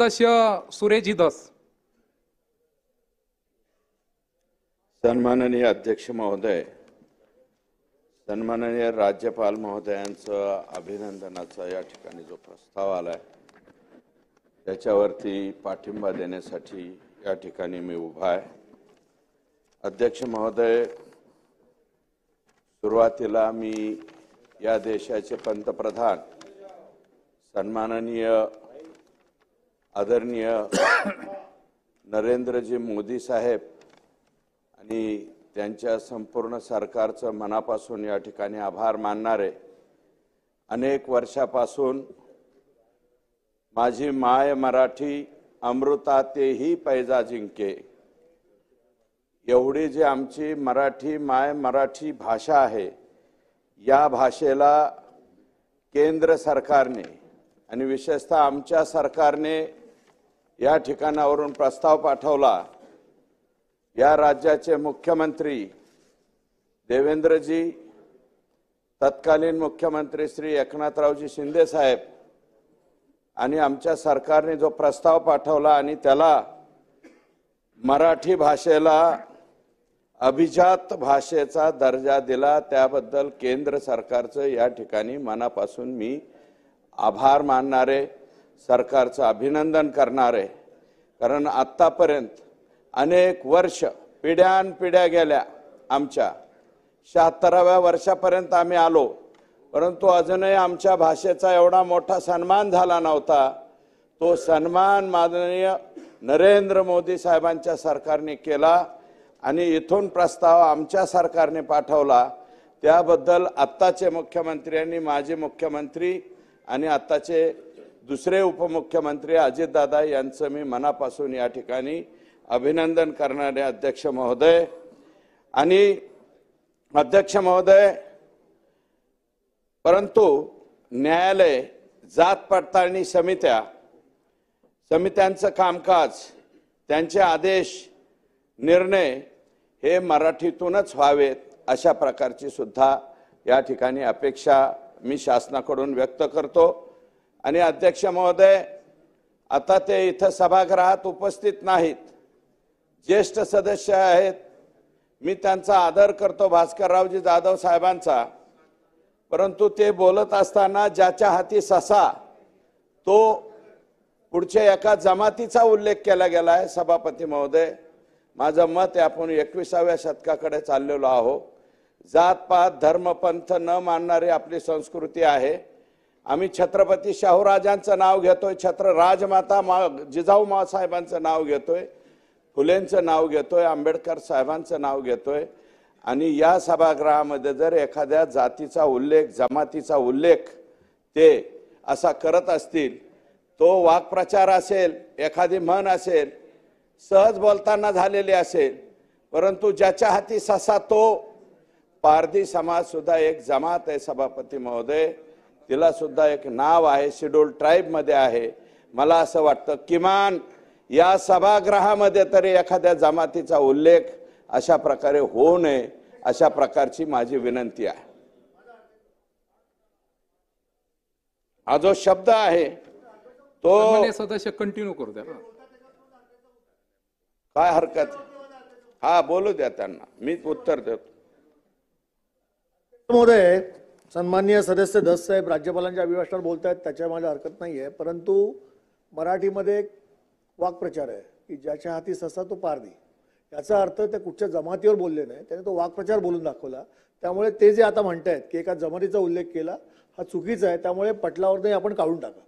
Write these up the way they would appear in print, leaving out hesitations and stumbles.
सदस्य सुरेजी दस। सन्माननीय अध्यक्ष महोदय, सन्माननीय राज्यपाल महोदयांचं अभिनंदनाचा या ठिकाणी जो प्रस्ताव आलाय त्याच्यावरती पाठिंबा देण्यासाठी या ठिकाणी मी उभा आहे। अध्यक्ष महोदय, सुरुवातीला मी या देशाचे पंतप्रधान सन्माननीय आदरणीय नरेंद्रजी मोदी साहेब आणि त्यांच्या संपूर्ण सरकारचं मनापासून या ठिकाणी आभार मानणारे, अनेक वर्षापासून माझी माय मराठी अमृतातेही पैजा जिंके एवढी जी आमची मराठी माय मराठी भाषा आहे, या भाषेला केंद्र सरकारने आणि विशेषतः आमच्या सरकारने या ठिकाणावरून प्रस्ताव पाठवला। या राज्याचे मुख्यमंत्री देवेंद्रजी, तत्कालीन मुख्यमंत्री श्री एकनाथरावजी शिंदे साहेब आणि आमच्या सरकारने जो प्रस्ताव पाठवला आणि त्याला मराठी भाषेला अभिजात भाषेचा दर्जा दिला, त्याबद्दल केंद्र सरकारचं या ठिकाणी मनापासून मी आभार मानणारे, सरकारचं अभिनंदन करणारे। कारण आतापर्यंत अनेक वर्ष पिढ्यानपिढ्या गेल्या, आमच्या 76व्या वर्षापर्यंत आम्ही आलो, परंतु अजूनही आमच्या भाषेचा एवढा मोठा सन्मान झाला नव्हता। तो सन्मान माननीय नरेंद्र मोदी साहेबांच्या सरकारने केला आणि इथून प्रस्ताव आमच्या सरकारने पाठवला। त्याबद्दल आत्ताचे मुख्यमंत्री आणि माजी मुख्यमंत्री आणि आत्ताचे दुसरे उपमुख्यमंत्री अजितदादा यांचं मी मनापासून या ठिकाणी अभिनंदन करणारे अध्यक्ष महोदय। आणि अध्यक्ष महोदय, परंतु न्यायालय, जात पडताळणी समित्यांचं कामकाज, त्यांचे आदेश निर्णय हे मराठीतूनच व्हावेत, अशा प्रकारची सुद्धा या ठिकाणी अपेक्षा मी शासनाकडून व्यक्त करतो। आणि अध्यक्ष महोदय, आता ते इथं सभागृहात उपस्थित नाहीत, ज्येष्ठ सदस्य आहेत, मी त्यांचा आदर करतो, भास्कररावजी जाधव साहेबांचा, परंतु ते बोलत असताना ज्याच्या हाती ससा तो पुढच्या एका जमातीचा उल्लेख केला गेला आहे। सभापती महोदय, माझं मत आहे, आपण 21व्या शतकाकडे चाललेलो आहोत। जातपात धर्मपंथ न मानणारी आपली संस्कृती आहे। आम्ही छत्रपती शाहूराजांचं नाव घेतोय, छत्र राजमाता जिजाऊ साहेबांचं नाव घेतोय, फुलेंचं नाव घेतोय, आंबेडकर साहेबांचं नाव घेतोय। आणि या सभागृहामध्ये जर एखाद्या जातीचा उल्लेख, जमातीचा उल्लेख ते असा करत असतील, तो वाक्प्रचार असेल, एखादी म्हण असेल, सहज बोलताना झालेली असेल, परंतु ज्याच्या हाती ससा तो पारधी समाज सुद्धा एक जमात आहे सभापती महोदय, तिला सुद्धा एक नाव आहे, शेड्यूल ट्राइब मध्ये आहे। मला असं वाटतं किमान या सभागृहामध्ये तरी एखाद्या जमातीचा उल्लेख अशा प्रकारे होऊ नये, अशा प्रकारची माझी विनंती आहे। हा जो शब्द आहे तो सदस्य कंटिन्यू करू द्या, काय हरकत, हा बोलू द्या त्यांना, मी उत्तर देतो। महोदय, सन्माननीय सदस्य दस साहेब राज्यपालांच्या अभिभाषणात बोलतायत, त्याच्या माझ्या हरकत नाहीये, परंतु मराठीमध्ये एक वाक्प्रचार आहे की ज्याच्या हाती ससा तो पारधी। याचा अर्थ ते कुठच्या जमातीवर बोलले नाही, त्याने तो वाक्प्रचार बोलून दाखवला। त्यामुळे ते जे आता म्हणतायत की एका जमातीचा उल्लेख केला, हा चुकीचा आहे, त्यामुळे पटलावर नाही, आपण काढून टाका।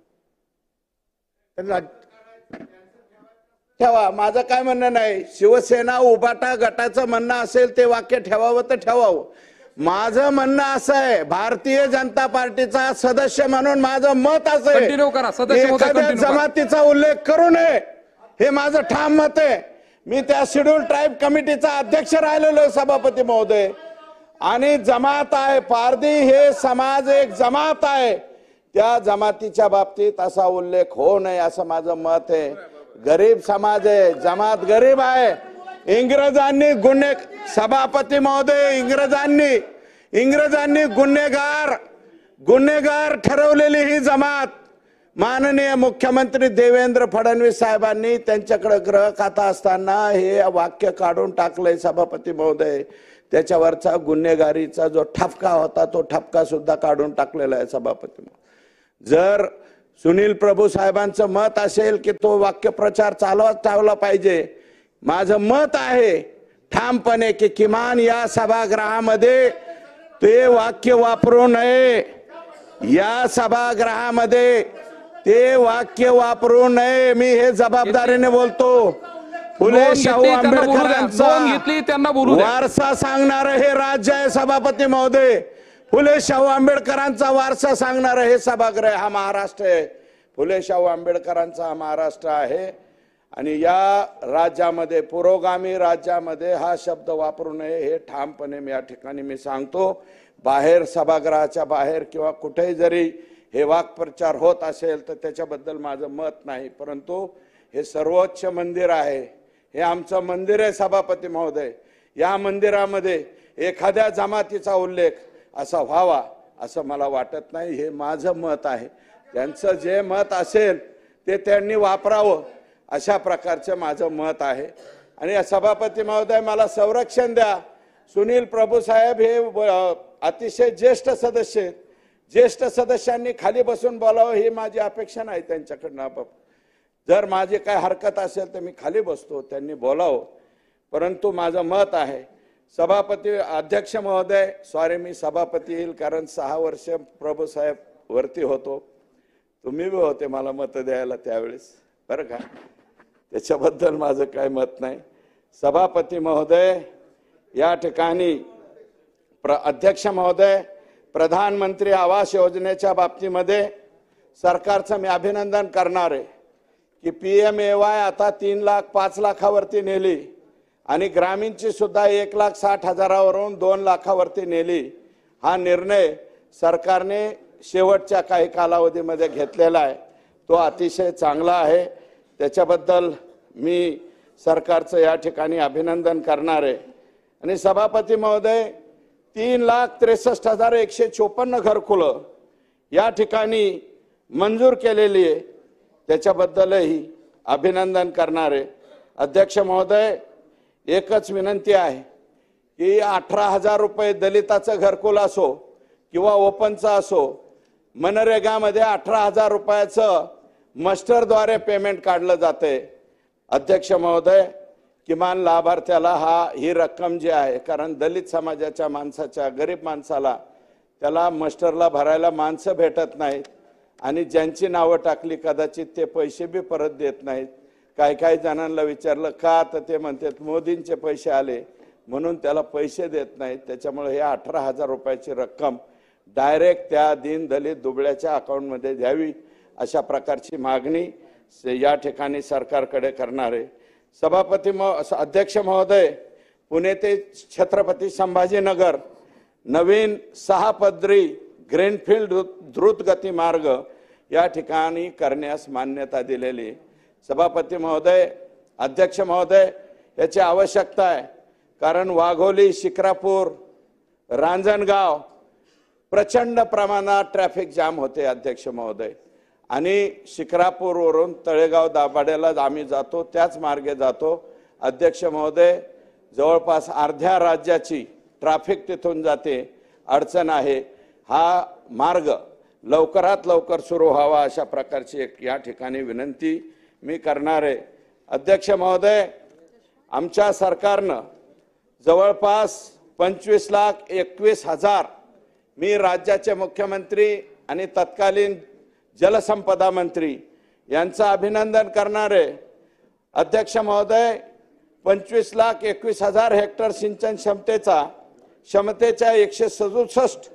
ठेवा, माझं काय म्हणणं नाही, शिवसेना उभाटा गटाचं म्हणणं असेल ते वाक्य ठेवावं तर ठेवावं। माझं म्हणणं असं आहे, भारतीय जनता पार्टीचा सदस्य म्हणून माझं मत असं आहे, एखाद्या जमातीचा उल्लेख करू नये, हे माझं ठाम मत आहे। मी त्या शेड्यूल ट्राइब कमिटीचा अध्यक्ष राहिलेलो आहे सभापती महोदय, आणि जमात आहे, पारधी हे समाज एक जमात आहे, त्या जमातीच्या बाबतीत असा उल्लेख होऊ नये असं माझं मत आहे। गरीब समाज आहे, जमात गरीब आहे। इंग्रजांनी सभापती महोदय, इंग्रजांनी गुन्हेगार ठरवलेली ही जमात माननीय मुख्यमंत्री देवेंद्र फडणवीस साहेबांनी त्यांच्याकडे गृह खाता असताना हे वाक्य काढून टाकलंय सभापती महोदय. त्याच्यावरचा गुन्हेगारीचा जो ठपका होता तो ठपका सुद्धा काढून टाकलेला आहे सभापती महोदय. जर सुनील प्रभू साहेबांचं मत असेल की तो वाक्यप्रचार चालवत ठेवला पाहिजे, माझं मत आहे ठामपणे की किमान या सभागृहामध्ये ते वाक्य वापरू नये. या सभागृहामध्ये ते वाक्य वापरू नये. मी हे जबाबदारीने बोलतो. फुले शाहू आंबेडकरांचा वारसा सांगणार हे राज्य आहे सभापती महोदय. फुले शाहू आंबेडकरांचा वारसा सांगणार हे सभागृह हा महाराष्ट्र आहे. फुले शाहू आंबेडकरांचा हा महाराष्ट्र आहे आणि या राज्यामध्ये पुरोगामी राज्यामध्ये हा शब्द वापरू नये हे ठामपणे मी या ठिकाणी मी सांगतो. बाहेर सभागृहाच्या बाहेर किंवा कुठेही जरी हे वाक्प्रचार होत असेल तर त्याच्याबद्दल माझं मत नाही, परंतु हे सर्वोच्च मंदिर आहे, हे आमचं मंदिर आहे सभापती महोदय. या मंदिरामध्ये एखाद्या जमातीचा उल्लेख असा व्हावा असं मला वाटत नाही. हे माझं मत आहे. त्यांचं जे मत असेल ते त्यांनी वापरावं अशा प्रकारचं माझं मत आहे. आणि सभापती महोदय मला संरक्षण द्या. सुनील प्रभू साहेब हे अतिशय ज्येष्ठ सदस्य आहेत. ज्येष्ठ सदस्यांनी खाली बसून बोलावं ही माझी अपेक्षा नाही त्यांच्याकडनं. जर माझी काय हरकत असेल तर मी खाली बसतो, त्यांनी बोलावं. परंतु माझं मत आहे सभापती अध्यक्ष महोदय, सॉरी मी सभापती येईल कारण 6 वर्ष प्रभू साहेब वरती होतो, तुम्ही बी होते मला मत द्यायला त्यावेळेस बरं का, त्याच्याबद्दल माझं काय मत नाही. सभापती महोदय या ठिकाणी अध्यक्ष महोदय, प्रधानमंत्री आवास योजनेच्या बाबतीमध्ये सरकारचं मी अभिनंदन करणार आहे की PMAY आता 3 लाख 5 लाखावरती नेली आणि ग्रामीणची सुद्धा 1,60,000वरून 2 लाखावरती नेली. हा निर्णय सरकारने शेवटच्या काही कालावधीमध्ये घेतलेला आहे, तो अतिशय चांगला आहे. त्याच्याबद्दल मी सरकारचं या ठिकाणी अभिनंदन करणार आहे. आणि सभापती महोदय 3,63,154 घरकुलं या ठिकाणी मंजूर केलेली आहे, त्याच्याबद्दलही अभिनंदन करणार आहे. अध्यक्ष महोदय एकच विनंती आहे की 18,000 रुपये दलिताचं घरकुल असो किंवा ओपनचं असो, मनरेगामध्ये 18,000 रुपयाचं मस्टरद्वारे पेमेंट काढलं जाते. अध्यक्ष महोदय किमान लाभार्थ्याला ही रक्कम जी आहे, कारण दलित समाजाच्या माणसाच्या गरीब माणसाला त्याला मस्टरला भरायला माणसं भेटत नाहीत आणि ज्यांची नावं टाकली कदाचित ते पैसे बी परत देत नाहीत. काही जणांना विचारलं का, तर ते म्हणतात मोदींचे पैसे आले म्हणून त्याला पैसे देत नाहीत. त्याच्यामुळे हे 18,000 रुपयाची रक्कम डायरेक्ट त्या दीन दलित दुबळ्याच्या अकाउंटमध्ये द्यावी अशा प्रकारची मागणी या ठिकाणी सरकारकडे करणार आहे. सभापती अध्यक्ष महोदय, पुणे ते छत्रपती संभाजीनगर नवीन 6 पदरी ग्रीनफील्ड द्रुतगती मार्ग या ठिकाणी करण्यास मान्यता दिलेली. सभापती महोदय, अध्यक्ष महोदय, याची आवश्यकता आहे कारण वाघोली, शिक्रापूर, रांजणगाव प्रचंड प्रमाणात ट्रॅफिक जाम होते अध्यक्ष महोदय. आणि शिक्रापूरवरून तळेगाव दाभाड्याला आम्ही जातो, त्याच मार्गे जातो. अध्यक्ष महोदय, जवळपास अर्ध्या राज्याची ट्रॅफिक तिथून जाते, अडचण आहे. हा मार्ग लवकरात लवकर सुरू व्हावा अशा प्रकारची एक या ठिकाणी विनंती मी करणार आहे. अध्यक्ष महोदय, आमच्या सरकारनं जवळपास 25,21,000 मी राज्याचे मुख्यमंत्री आणि तत्कालीन जलसंपदा मंत्री यांचं अभिनंदन करणार आहे. अध्यक्ष महोदय, 25,21,000 हेक्टर सिंचन क्षमतेच्या 167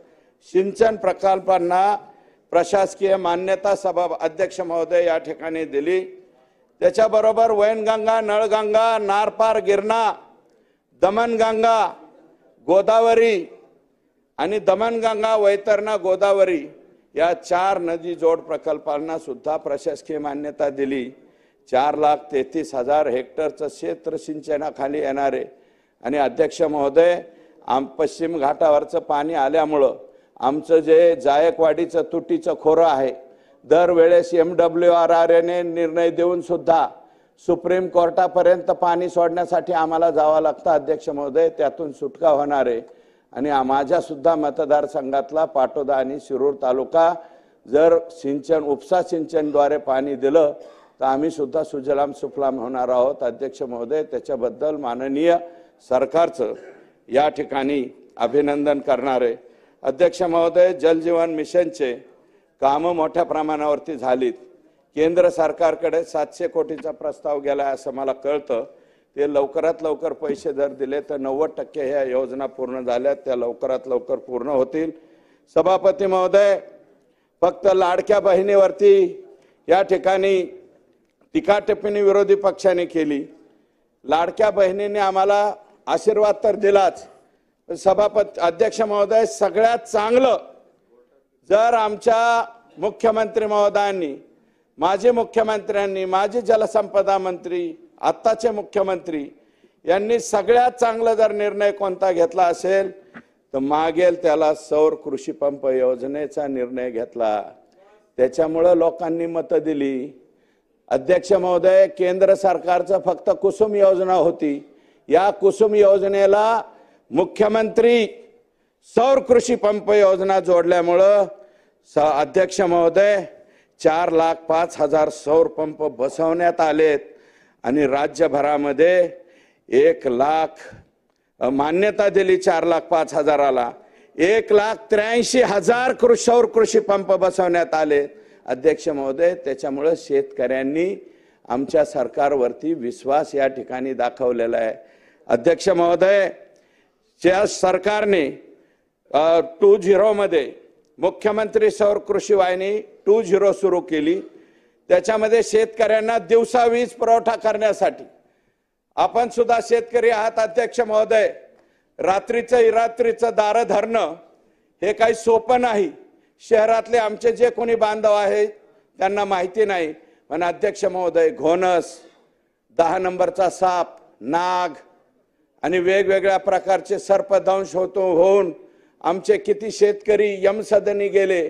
सिंचन प्रकल्पांना प्रशासकीय मान्यता अध्यक्ष महोदय या ठिकाणी दिली. त्याच्याबरोबर वैनगंगा, नळगंगा, नारपार, गिरणा, दमनगंगा, गोदावरी आणि दमनगंगा, वैतरणा, गोदावरी या 4 नदी जोड प्रकल्पांना सुद्धा प्रशासकीय मान्यता दिली. 4,33,000 हेक्टरचं क्षेत्र सिंचनाखाली येणारे. आणि अध्यक्ष महोदय, पश्चिम घाटावरचं पाणी आल्यामुळं आमचं जे जायकवाडीचं तुटीचं खोरं आहे दरवेळेस MWRR ने निर्णय देऊन सुद्धा सुप्रीम कोर्टापर्यंत पाणी सोडण्यासाठी आम्हाला जावं लागतं अध्यक्ष महोदय, त्यातून सुटका होणार आहे। आणि माझ्या सुद्धा मतदारसंघातला पाटोदा आणि शिरूर तालुका जर सिंचन उपसा सिंचनद्वारे पाणी दिलं तर आम्ही सुद्धा सुजलाम सुफलाम होणार आहोत अध्यक्ष महोदय। त्याच्याबद्दल माननीय सरकारचं या ठिकाणी अभिनंदन करणार आहे। अध्यक्ष महोदय, जल जीवन मिशनचे कामं मोठ्या प्रमाणावरती झालीत। केंद्र सरकारकडे 700 कोटीचा प्रस्ताव गेला असं मला कळतं। ते लवकरात लवकर पैसे जर दिले तर 90% ह्या योजना पूर्ण झाल्या, त्या लवकरात लवकर पूर्ण होतील। सभापती महोदय, फक्त लाडक्या बहिणीवरती या ठिकाणी टीका टिप्पणी विरोधी पक्षाने केली। लाडक्या बहिणीने आम्हाला आशीर्वाद तर दिलाच, सभापती अध्यक्ष महोदय, सगळ्यात चांगलं जर आमच्या मुख्यमंत्री महोदयांनी, माजी मुख्यमंत्र्यांनी, माजी जलसंपदा मंत्री, आत्ताचे मुख्यमंत्री यांनी सगळ्यात चांगला जर निर्णय कोणता घेतला असेल तर मागेल त्याला सौर कृषी पंप योजनेचा निर्णय घेतला। त्याच्यामुळे लोकांनी मतं दिली। अध्यक्ष महोदय, केंद्र सरकारचं फक्त कुसुम योजना होती, या कुसुम योजनेला मुख्यमंत्री सौर कृषी पंप योजना जोडल्यामुळं अध्यक्ष महोदय 4,05,000 सौर पंप बसवण्यात आलेत आणि राज्यभरामध्ये 1,00,000 मान्यता दिली 4,05,000ला 1,83,000 सौर कृषी पंप बसवण्यात आले अध्यक्ष महोदय। त्याच्यामुळे शेतकऱ्यांनी आमच्या सरकारवरती विश्वास या ठिकाणी दाखवलेला आहे। अध्यक्ष महोदय, ज्या सरकारने 2.0 मध्ये मुख्यमंत्री सौर कृषी वाहिनी 2.0 सुरू केली, त्याच्यामध्ये शेतकऱ्यांना दिवसा वीज पुरवठा करण्यासाठी, आपण सुद्धा शेतकरी आहात अध्यक्ष महोदय, रात्रीचं दार धरणं हे काही सोपं नाही। शहरातले आमचे जे कोणी बांधव आहेत त्यांना माहिती नाही, पण अध्यक्ष महोदय, घोणस, 10 नंबरचा साप, नाग आणि वेगवेगळ्या प्रकारचे सर्पदंश होऊन आमचे किती शेतकरी यमसदनी गेले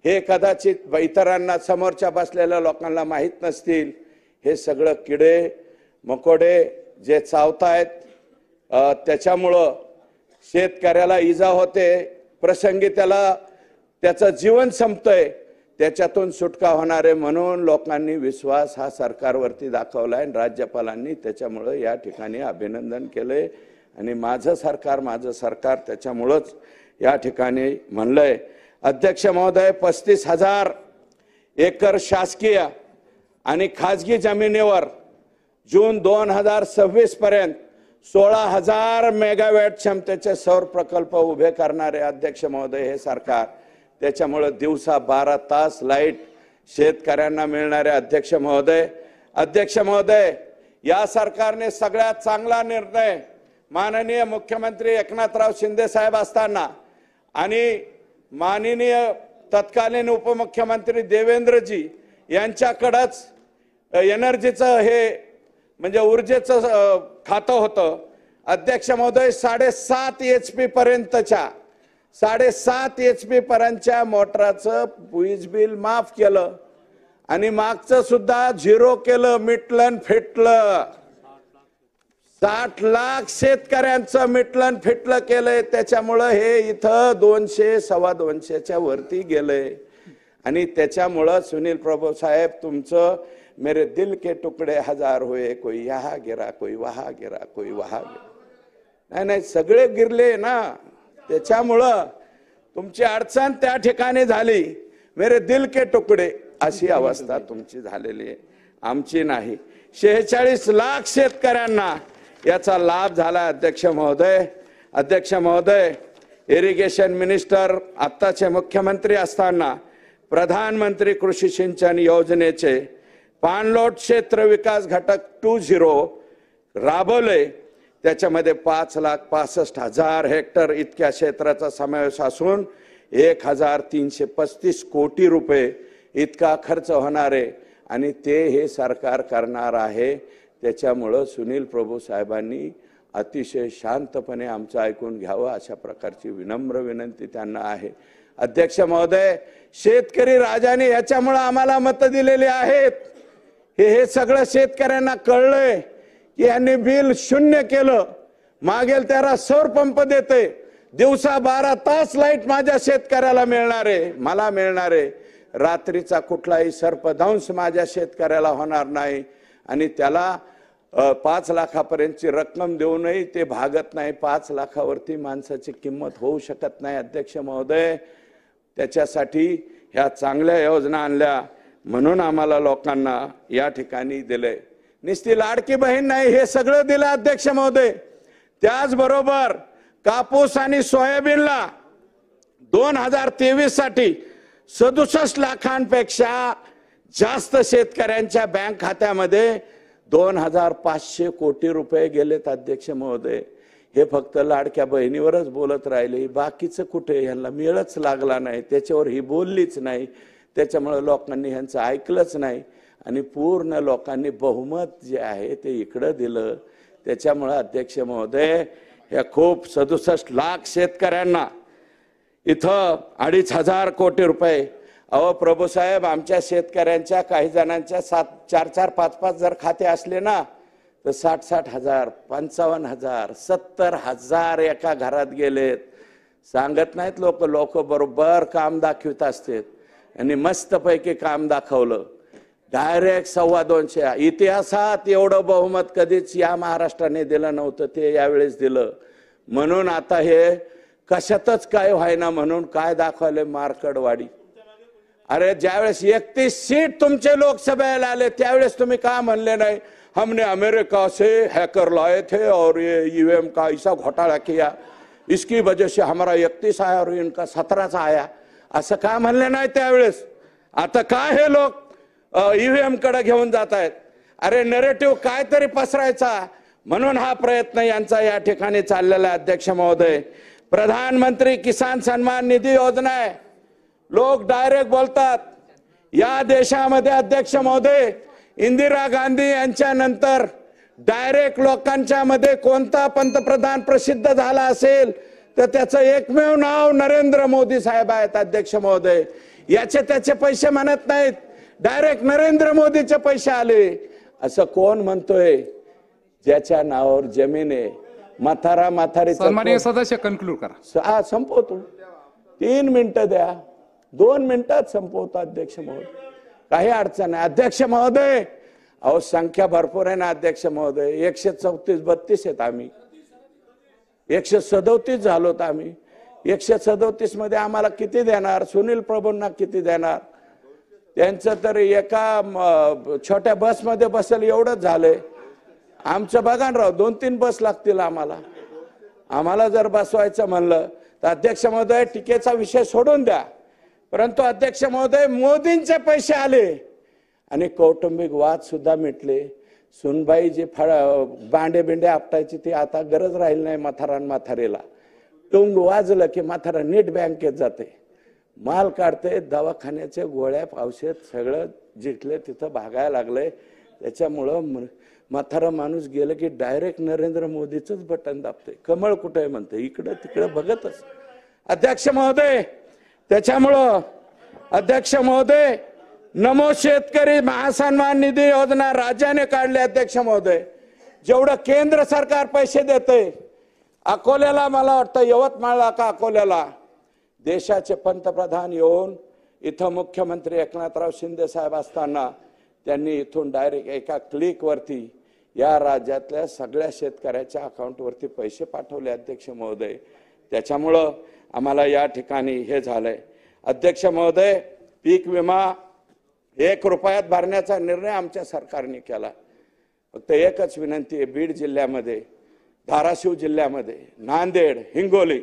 हे कदाचित इतरांना, समोरच्या बसलेल्या लोकांना माहीत नसतील। हे सगळं किडे मकोडे जे चावतायत त्याच्यामुळं शेतकऱ्याला इजा होते, प्रसंगी त्याचं जीवन संपतंय, त्याच्यातून सुटका होणार आहे। म्हणून लोकांनी विश्वास हा सरकारवरती दाखवलाय, राज्यपालांनी त्याच्यामुळं या ठिकाणी अभिनंदन केलंय आणि माझं सरकार त्याच्यामुळंच या ठिकाणी म्हणलंय। अध्यक्ष महोदय, 35,000 एकर शासकीय आणि खाजगी जमिनीवर जून 2026 पर्यंत 16,000 मेगावॅट क्षमतेचे सौर प्रकल्प उभे करणारे अध्यक्ष महोदय हे सरकार। त्याच्यामुळे दिवसा 12 तास लाईट शेतकऱ्यांना मिळणारे अध्यक्ष महोदय, या सरकारने सगळ्यात चांगला निर्णय माननीय मुख्यमंत्री एकनाथराव शिंदे साहेब असताना आणि माननीय तत्कालीन उपमुख्यमंत्री देवेंद्रजी यांच्याकडेच एनर्जीचं हे म्हणजे ऊर्जेचं खातं होतं अध्यक्ष महोदय। 7.5 HP पर्यंतच्या 7.5 HP पर्यंतच्या मोटराचं वीज बिल माफ केलं आणि मागचं सुद्धा 0 केलं, मिटलं फिटलं। 60 लाख शेतकऱ्यांचं मिटलं फिटलं केलंय, त्याच्यामुळं हे इथं 200-225च्या वरती गेलंय। आणि त्याच्यामुळं सुनील प्रभू साहेब, तुमचं मेरे दिल के टुकड़े 1000 हुए, कोई यहाँ गिरा, कोई वहां गिरा, कोई वहां गिरा, नाही सगळे गिरले ना। त्याच्यामुळं तुमची अडचण त्या ठिकाणी झाली, मेरे दिल के टुकड़े अशी अवस्था तुमची झालेली आहे, आमची नाही। 46 लाख शेतकऱ्यांना याचा लाभ झाला अध्यक्ष महोदय, इरिगेशन मिनिस्टर आत्ताचे मुख्यमंत्री असताना प्रधानमंत्री कृषी सिंचन योजनेचे पाणलोट क्षेत्र विकास घटक 2.0 राबवले। त्याच्यामध्ये 5,65,000 हेक्टर इतक्या क्षेत्राचा समावेश असून 1,335 कोटी रुपये इतका खर्च होणार आहे आणि ते हे सरकार करणार आहे। त्याच्यामुळे सुनील प्रभू साहेबांनी अतिशय शांतपणे आमचं ऐकून घ्यावं अशा प्रकारची विनम्र विनंती त्यांना आहे। अध्यक्ष महोदय, शेतकरी राजाने याच्यामुळे आम्हाला मत दिलेली आहेत. हे सगळं शेतकऱ्यांना कळलंय की यांनी बिल शून्य केलं. मागेल त्याला सौर पंप देते, दिवसा 12 तास लाईट माझ्या शेतकऱ्याला मिळणार आहे, मला मिळणार आहे. रात्रीचा कुठलाही सर्पदंश माझ्या शेतकऱ्याला होणार नाही. आणि त्याला 5 लाखापर्यंतची रक्कम देऊनही ते भागत नाही. 5 लाखावरती माणसाची किंमत होऊ शकत नाही. अध्यक्ष महोदय, त्याच्यासाठी ह्या चांगल्या योजना आणल्या म्हणून आम्हाला लोकांना या ठिकाणी दिले. नुसती लाडकी बहीण नाही, हे सगळं दिलं अध्यक्ष महोदय. त्याचबरोबर कापूस आणि सोयाबीनला 2023 साठी 67 लाखांपेक्षा जास्त शेतकऱ्यांच्या बँक खात्यामध्ये 2500 कोटी रुपये गेलेत अध्यक्ष महोदय. हे फक्त लाडक्या बहिणीवरच बोलत राहिले, बाकीचं कुठे ह्यांना मिळच लागला नाही, त्याच्यावर ही बोललीच नाही. त्याच्यामुळे लोकांनी ह्यांचं ऐकलंच नाही आणि पूर्ण लोकांनी बहुमत जे आहे ते इकडं दिलं. त्याच्यामुळे अध्यक्ष महोदय, या खूप 67 लाख शेतकऱ्यांना इथं 2500 कोटी रुपये. अहो प्रभू साहेब, आमच्या शेतकऱ्यांच्या काही जणांच्या 4-4, 5-5 जर खाते असले ना तर 60-60 हजार, 55 हजार, 70 हजार एका घरात गेलेत. सांगत नाहीत लोक बरोबर काम दाखवित असतात. आणि मस्तपैकी काम दाखवलं. डायरेक्ट 225. इतिहासात एवढं बहुमत कधीच या महाराष्ट्राने दिलं नव्हतं, ते यावेळेस दिलं. म्हणून आता हे कशातच काय व्हायना म्हणून काय दाखवले, मार्कडवाडी. अरे ज्यावेळेस 31 सीट तुमचे लोकसभेला आले त्यावेळेस तुम्ही का म्हणले नाही, हमने अमेरिका से हैकर लाए थे और ये ईवीएम का ऐसा घोटाला किया, इसकी वजह से हमारा 31 आया और इनका 17चा आया, असं का म्हणले नाही त्यावेळेस. आता काय हे लोक ईव्हीएम कडे घेऊन जात आहेत. अरे नरेटिव्ह काहीतरी पसरायचा म्हणून हा प्रयत्न यांचा या ठिकाणी चाललेला आहे. अध्यक्ष महोदय, प्रधानमंत्री किसान सन्मान निधी योजना आहे. लोक डायरेक्ट बोलतात या देशामध्ये अध्यक्ष महोदय, इंदिरा गांधी यांच्या नंतर डायरेक्ट लोकांच्या मध्ये कोणता पंतप्रधान प्रसिद्ध झाला असेल तर त्याचं एकमेव नाव नरेंद्र मोदी साहेब आहेत. अध्यक्ष महोदय, याचे त्याचे पैसे म्हणत नाहीत, डायरेक्ट नरेंद्र मोदीचे पैसे आले असं कोण म्हणतोय? ज्याच्या नावावर जमीन आहे. म्हातारी सन्माननीय सदस्य कन्क्लूड करा. संपवतो. 3 मिनिटं द्या, 2 मिनिटात संपवतो अध्यक्ष महोदय, काही अडचण नाही. अध्यक्ष महोदय, अहो संख्या भरपूर आहे ना अध्यक्ष महोदय. 134-32 आहेत आम्ही, 137 झालोत आम्ही. 137 मध्ये आम्हाला किती देणार? सुनील प्रभूंना किती देणार? त्यांचं तर एका छोट्या बसमध्ये बसेल एवढंच झालंय. आमचं बघा ना राव, 2-3 बस लागतील आम्हाला जर बसवायचं म्हणलं तर. अध्यक्ष महोदय, टीकेचा विषय सोडून द्या, परंतु अध्यक्ष महोदय, मोदींचे पैसे आले आणि कौटुंबिक वाद सुद्धा मिटले. सुनबाई जे बांडे बिंडे आपटायची ती आता गरज राहील नाही. म्हातारेला टुंग वाजलं की म्हातारा नीट बँकेत जाते, माल काढते, दवाखान्याचे गोळ्या औषध सगळं जिथले तिथं भागायला लागलंय. त्याच्यामुळं म्हातारा माणूस गेलं की डायरेक्ट नरेंद्र मोदीच बटन दाबते. कमळ कुठे आहे म्हणते, इकडं तिकडं बघतच. अध्यक्ष महोदय, त्याच्यामुळं अध्यक्ष महोदय, नमो शेतकरी महासन्मान निधी योजना राज्याने काढली. अध्यक्ष महोदय, जेवढं केंद्र सरकार पैसे देते, अकोल्याला मला वाटतं यवतमाळला का अकोल्याला देशाचे पंतप्रधान येऊन इथं मुख्यमंत्री एकनाथराव शिंदे साहेब असताना त्यांनी इथून डायरेक्ट एका क्लिक वरती या राज्यातल्या सगळ्या शेतकऱ्याच्या अकाउंटवरती पैसे पाठवले. अध्यक्ष महोदय, त्याच्यामुळं आम्हाला या ठिकाणी हे झालंय. अध्यक्ष महोदय, पीक विमा 1 रुपयात भरण्याचा निर्णय आमच्या सरकारने केला. फक्त एकच विनंती आहे, बीड जिल्ह्यामध्ये, धाराशिव जिल्ह्यामध्ये, नांदेड, हिंगोली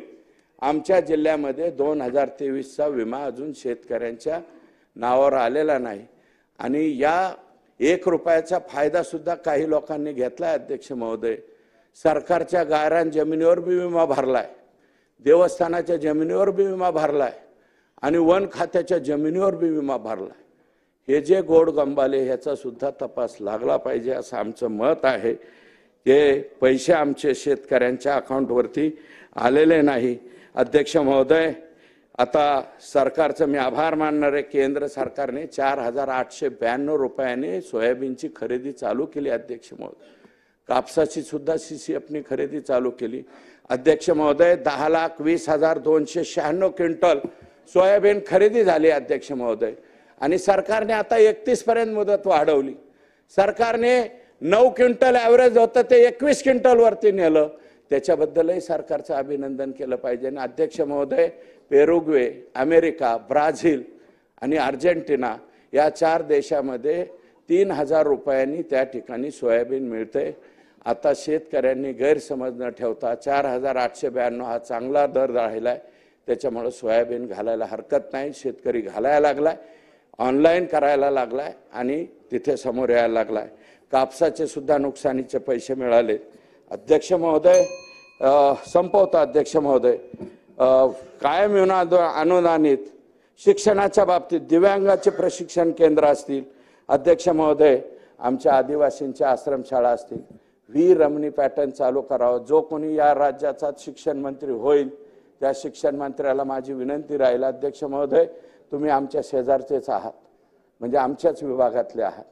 आमच्या जिल्ह्यामध्ये 2023चा विमा अजून शेतकऱ्यांच्या नावावर आलेला नाही. आणि या 1 रुपयाचा फायदा सुद्धा काही लोकांनी घेतलाय. अध्यक्ष महोदय, सरकारच्या गायरान जमिनीवर बी विमा भरलाय, देवस्थानाच्या जमिनीवर बी विमा भरलाय आणि वन खात्याच्या जमिनीवर बी विमा भरलाय. हे जे गोड गंबाले ह्याचा सुद्धा तपास लागला पाहिजे असं आमचं मत आहे. हे पैसे आमचे शेतकऱ्यांच्या अकाउंटवरती आलेले नाही. अध्यक्ष महोदय, आता सरकारचं मी आभार मानणार आहे, केंद्र सरकारने 4,892 रुपयाने सोयाबीनची खरेदी चालू केली अध्यक्ष महोदय. कापसाची सुद्धा CCFने खरेदी चालू केली अध्यक्ष महोदय. 10,20,296 क्विंटल सोयाबीन खरेदी झाली अध्यक्ष महोदय. आणि सरकारने आता 31 पर्यंत मुदत वाढवली. सरकारने 9 क्विंटल ॲव्हरेज होतं ते 21 क्विंटल वरती नेलं. त्याच्याबद्दलही सरकारचं अभिनंदन केलं पाहिजे. आणि अध्यक्ष महोदय, पेरुग्वे, अमेरिका, ब्राझील आणि अर्जेंटिना या 4 देशामध्ये 3,000 रुपयांनी त्या ठिकाणी सोयाबीन मिळते. आता शेतकऱ्यांनी गैरसमज न ठेवता 4,892 हा चांगला दर राहिलाय. त्याच्यामुळे सोयाबीन घालायला हरकत नाही. शेतकरी घालायला लागलाय, ऑनलाईन करायला लागलाय आणि तिथे समोर यायला लागलाय. कापसाचे सुद्धा नुकसानीचे पैसे मिळाले अध्यक्ष महोदय. संपवतो अध्यक्ष महोदय. कायम अनुदानित शिक्षणाच्या बाबतीत दिव्यांगाचे प्रशिक्षण केंद्र असतील अध्यक्ष महोदय, आमच्या आदिवासींच्या आश्रमशाळा असतील, व्ही रमणी पॅटर्न चालू करावं. जो कोणी या राज्याचा शिक्षण मंत्री होईल त्या शिक्षण मंत्र्याला माझी विनंती राहील, अध्यक्ष महोदय, तुम्ही आमच्या शेजारचेच आहात, म्हणजे आमच्याच विभागातले आहात.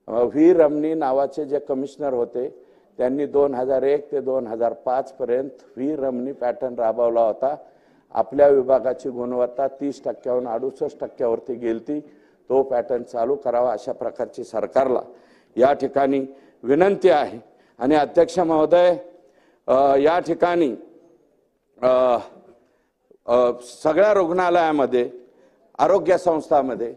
व्ही रमणी नावाचे जे कमिशनर होते त्यांनी 2001 ते 2005 पर्यंत व्ही रमणी पॅटर्न राबवला होता. आपल्या विभागाची गुणवत्ता 30% 68% गेलती. तो पॅटर्न चालू करावा अशा प्रकारची सरकारला या ठिकाणी विनंती आहे. आणि अध्यक्ष महोदय, या ठिकाणी सगळ्या रुग्णालयामध्ये, आरोग्य संस्थांमध्ये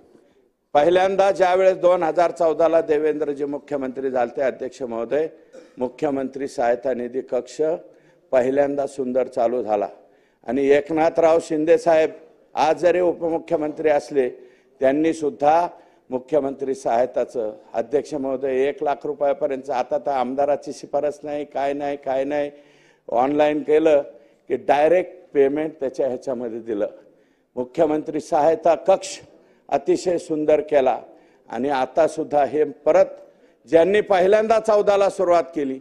पहिल्यांदा ज्यावेळेस 2014ला देवेंद्रजी मुख्यमंत्री झालते अध्यक्ष महोदय, मुख्यमंत्री सहायता निधी कक्ष पहिल्यांदा सुंदर चालू झाला. आणि एकनाथराव शिंदे साहेब आज जरी उपमुख्यमंत्री असले त्यांनी सुद्धा मुख्यमंत्री सहायताचं अध्यक्ष महोदय 1 लाख रुपयापर्यंत, आता तर आमदाराची शिफारस नाही, काय नाही, ऑनलाईन केलं की डायरेक्ट पेमेंट त्याच्या ह्याच्यामध्ये दिलं. मुख्यमंत्री सहायता कक्ष अतिशय सुंदर केला. आणि आता सुद्धा हे परत ज्यांनी पहिल्यांदा 14ला सुरुवात केली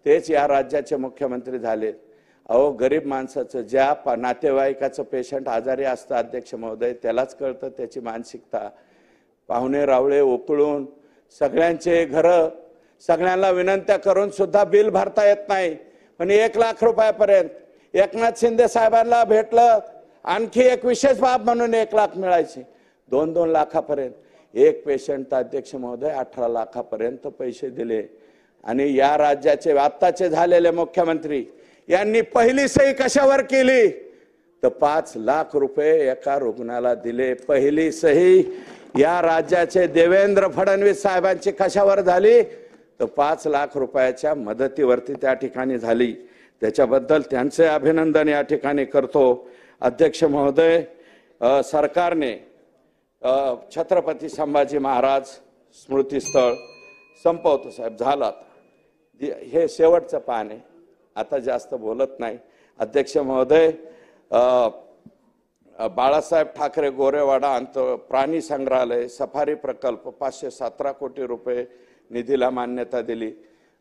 तेच या राज्याचे मुख्यमंत्री झाले. अहो, गरीब माणसाचं, ज्या नातेवाईकाचं पेशंट आजारी असतं अध्यक्ष महोदय, त्यालाच कळतं त्याची मानसिकता. पाहुणे रावळे उकळून सगळ्यांचे घरं, सगळ्यांना विनंत्या करून सुद्धा बिल भरता येत नाही. पण 1 लाख रुपयापर्यंत एकनाथ शिंदे साहेबांना भेटलं. आणखी एक विशेष बाब म्हणून 1 लाख मिळायचे. 2-2 लाखापर्यंत एक पेशंट अध्यक्ष महोदय 18 लाखापर्यंत पैसे दिले. आणि या राज्याचे आत्ताचे झालेले मुख्यमंत्री यांनी पहिली सही कशावर केली तर 5 लाख रुपये एका रुग्णाला दिले. पहिली सही या राज्याचे देवेंद्र फडणवीस साहेबांची कशावर झाली तर 5 लाख रुपयाच्या मदतीवरती त्या ठिकाणी झाली. त्याच्याबद्दल त्यांचे अभिनंदन या ठिकाणी करतो. अध्यक्ष महोदय, सरकारने छत्रपती संभाजी महाराज स्मृतीस्थळ संपवतो साहेब, झालं आता. हे शेवटचं पान आहे, आता जास्त बोलत नाही. अध्यक्ष महोदय, बाळासाहेब ठाकरे गोरेवाडा प्राणी संग्रहालय सफारी प्रकल्प 517 कोटी रुपये निधीला मान्यता दिली.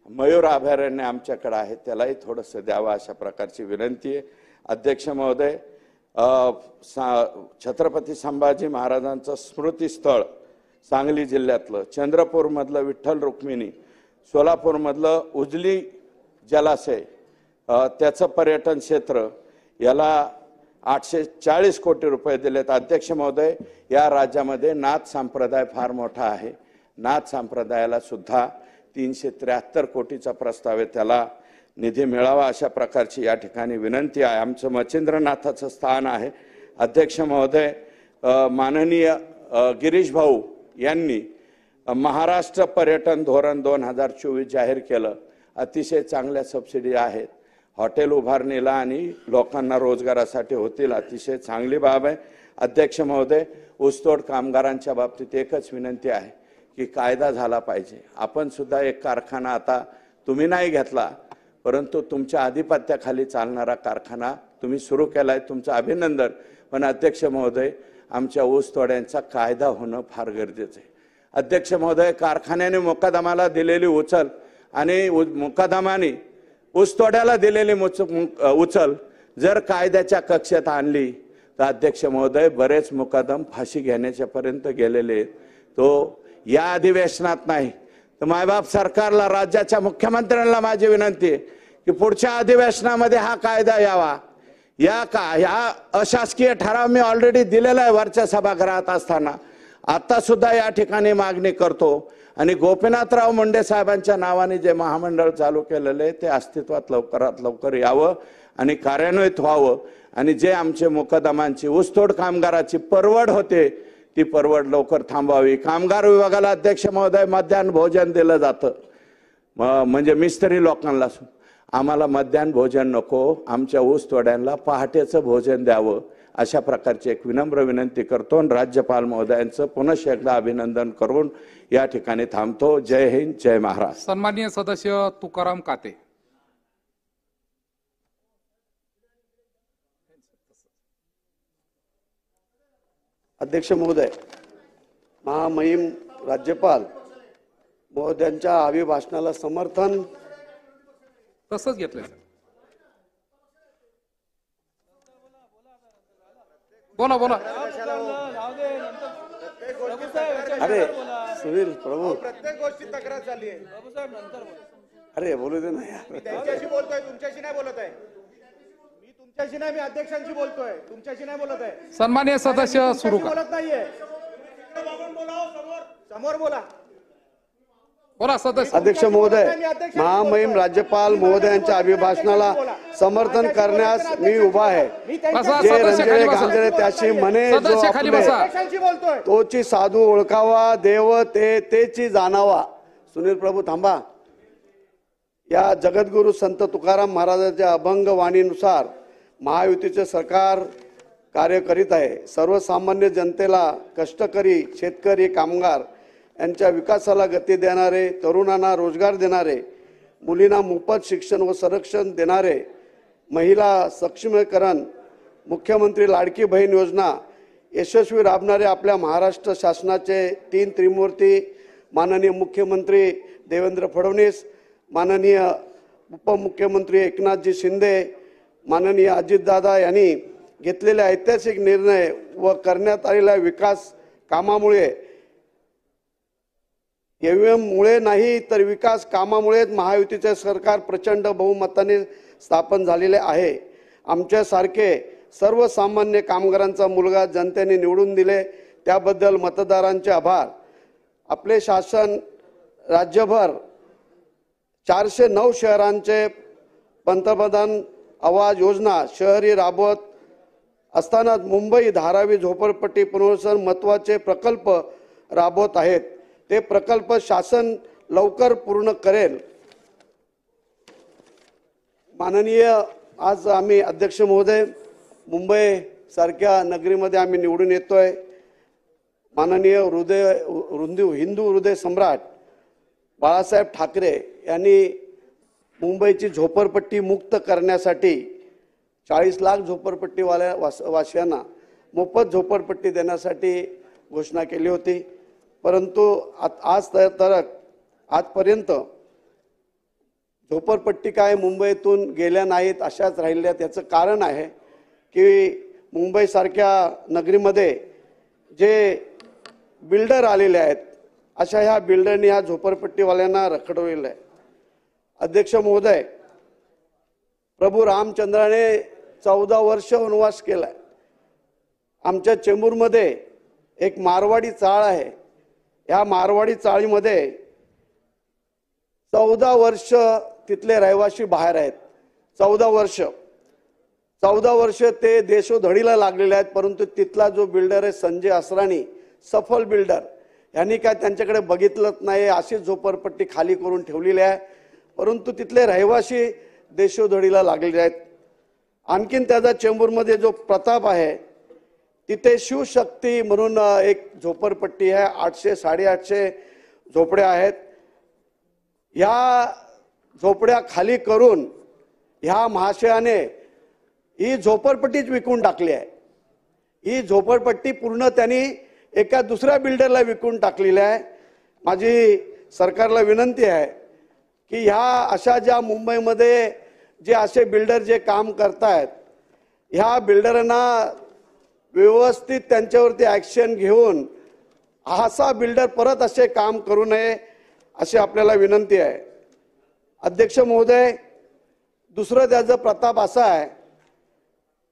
मयूर अभयारण्य आमच्याकडे आहे, त्यालाही थोडंसं द्यावं अशा प्रकारची विनंती आहे. अध्यक्ष महोदय, छत्रपती संभाजी महाराजांचं स्मृतीस्थळ सांगली जिल्ह्यातलं, चंद्रपूरमधलं विठ्ठल रुक्मिणी, सोलापूरमधलं उजली जलाशय, त्याचं पर्यटन क्षेत्र, याला 840 कोटी रुपये दिलेत. अध्यक्ष महोदय, या राज्यामध्ये नाथ संप्रदाय फार मोठा आहे. नाथ संप्रदायाला सुद्धा 373 कोटीचा प्रस्ताव आहे, त्याला निधी मिळावा अशा प्रकारची या ठिकाणी विनंती आहे. आमचं मच्छिंद्रनाथाचं स्थान आहे. अध्यक्ष महोदय, माननीय गिरीश भाऊ यांनी महाराष्ट्र पर्यटन धोरण 2024 जाहीर केलं. अतिशय चांगल्या सबसिडी आहेत, हॉटेल उभारणीला आणि लोकांना रोजगारासाठी होतील. अतिशय चांगली बाब आहे. अध्यक्ष महोदय, ऊसतोड कामगारांच्या बाबतीत एकच विनंती आहे की कायदा झाला पाहिजे. आपण सुद्धा एक कारखाना, आता तुम्ही नाही घेतला परंतु तुमच्या आधिपत्याखाली चालणारा कारखाना तुम्ही सुरू केलाय, तुमचं अभिनंदन. पण अध्यक्ष महोदय, आमच्या ऊसतोड्यांचा कायदा होणं फार गरजेचं आहे. अध्यक्ष महोदय, कारखान्याने मुकादमाला दिलेली उचल आणि मुकादमाने ऊसतोड्याला दिलेली उचल जर कायद्याच्या कक्षेत आणली तर अध्यक्ष महोदय बरेच मुकादम फाशी घेण्याच्या पर्यंत गेलेले आहेत. तो या अधिवेशनात नाही तर मायबाप सरकारला, राज्याच्या मुख्यमंत्र्यांना माझी विनंती आहे की पुढच्या अधिवेशनामध्ये हा कायदा यावा. या अशासकीय ठराव मी ऑलरेडी दिलेला आहे वरच्या सभागृहात असताना, आता सुद्धा या ठिकाणी मागणी करतो. आणि गोपीनाथराव मुंडे साहेबांच्या नावाने जे महामंडळ चालू केलेलं आहे ते अस्तित्वात लवकरात लवकर यावं आणि कार्यान्वित व्हावं. आणि जे आमचे मुकदमांची ऊसतोड कामगाराची परवड होते ती परवड लवकर थांबवावी. कामगार विभागाला अध्यक्ष महोदय मध्यान्ह भोजन दिलं जातं, म्हणजे मिस्त्री लोकांना. आम्हाला मध्यान्ह भोजन नको, आमच्या ऊसतोड्यांना पहाटेचं भोजन द्यावं. अशा प्रकारची एक विनम्र विनंती करतो आणि राज्यपाल महोदयांचं पुनश्च एकदा अभिनंदन करून या ठिकाणी थांबतो. जय हिंद, जय महाराष्ट्र. सन्माननीय सदस्य तुकाराम काते. अध्यक्ष महोदय, महामहिम राज्यपाल महोदयांच्या अभिभाषणाला समर्थन. तसंच घेतलंय सर. बोला बोला. अरे सुनील प्रभू, प्रत्येक गोष्टी तक्रार झाली आहे. अरे बोलू दे ना यार. मी त्यांच्याशी बोलतोय, तुमच्याशी नाही बोलत आहे. मी तुमच्याशी नाही, मी अध्यक्षांशी बोलतोय, तुमच्याशी नाही बोलत आहे. सन्माननीय सदस्य सुरू करा. बोलत नाहीये. समोर बोला. बोला सदस्य. अध्यक्ष महोदय, महामहिम राज्यपाल महोदयांच्या अभिभाषणाला समर्थन करण्यास मी उभा आहे. बसा, जे सदस्य रंजळे खाली बसा. गांजळे त्याची म्हणे जो सदस्य खाली आपले, बसा. अध्यक्षांशी बोलतोय. तोची साधू ओळखावा, देव तेची जाणावा. सुनील प्रभू थांबा. या जगद्गुरु संत तुकाराम महाराजांच्या अभंग वाणीनुसार महायुतीचे सरकार कार्य करीत आहे. सर्वसामान्य जनतेला, कष्टकरी, शेतकरी, कामगार यांच्या विकासाला गती देणारे, तरुणांना रोजगार देणारे, मुलींना मोफत शिक्षण व संरक्षण देणारे, महिला सक्षमीकरण, मुख्यमंत्री लाडकी बहीण योजना यशस्वी राबणारे आपल्या महाराष्ट्र शासनाचे 3 त्रिमूर्ती माननीय मुख्यमंत्री देवेंद्र फडणवीस, माननीय उपमुख्यमंत्री एकनाथजी शिंदे, माननीय अजितदादा यांनी घेतलेले ऐतिहासिक निर्णय व करण्यात आलेल्या विकास कामामुळे, मुळे नाही तर विकास कामामुळेच महायुतीचे सरकार प्रचंड बहुमताने स्थापन झालेले आहे. आमच्यासारखे सर्वसामान्य कामगारांचा मुलगा जनतेने निवडून दिले त्याबद्दल मतदारांचे आभार. आपले शासन राज्यभर 409 शहरांचे पंतप्रधान आवास योजना शहरी राबवत असताना मुंबई धारावी झोपडपट्टी पुनर्वसन महत्त्वाचे प्रकल्प राबवत आहेत. ते प्रकल्प शासन लवकर पूर्ण करेल. माननीय आज आम्ही अध्यक्ष महोदय मुंबई सारख्या नगरीमध्ये आम्ही निवडून येतोय. माननीय हिंदू हृदय सम्राट बाळासाहेब ठाकरे यांनी मुंबईची झोपडपट्टी मुक्त करण्यासाठी 40 लाख झोपडपट्टीवाल्या वासियांना मोफत झोपडपट्टी देण्यासाठी घोषणा केली होती. परंतु आजपर्यंत झोपडपट्टी काय मुंबईतून गेल्या नाहीत, अशाच राहिल्या. त्याचं कारण आहे की मुंबईसारख्या नगरीमध्ये जे बिल्डर आलेले आहेत अशा ह्या बिल्डरनी ह्या झोपडपट्टीवाल्यांना रखडवलेलं आहे. अध्यक्ष महोदय, प्रभू रामचंद्राने 14 वर्ष वनवास केलाय. आमच्या चेंबूरमध्ये एक मारवाडी चाळ आहे. या मारवाडी चाळीमध्ये 14 वर्ष तिथले रहिवासी बाहेर आहेत. 14 वर्ष ते देशोधडीला लागलेले आहेत. परंतु तिथला जो बिल्डर आहे संजय असराणी, सफल बिल्डर, यांनी काय त्यांच्याकडे बघितलंच नाही. अशीच झोपडपट्टी खाली करून ठेवलेली आहे. परंतु तिथले रहिवासी देशोधडीला लागलेले आहेत. आणखीन त्याचा चेंबूरमध्ये जो प्रताप आहे तिथे शिवशक्ती म्हणून एक झोपडपट्टी आहे. 800-850 झोपड्या आहेत. ह्या झोपड्या खाली करून ह्या महाशयाने ही झोपडपट्टीच विकून टाकली आहे. ही झोपडपट्टी पूर्ण त्यांनी एका दुसऱ्या बिल्डरला विकून टाकलेली आहे. माझी सरकारला विनंती आहे की ह्या अशा ज्या मुंबईमध्ये जे असे बिल्डर जे काम करतायत ह्या बिल्डरांना व्यवस्थित त्यांच्यावरती ॲक्शन घेऊन असा बिल्डर परत असे काम करू नये अशी आपल्याला विनंती आहे. अध्यक्ष महोदय, दुसरं त्याचं प्रताप असा आहे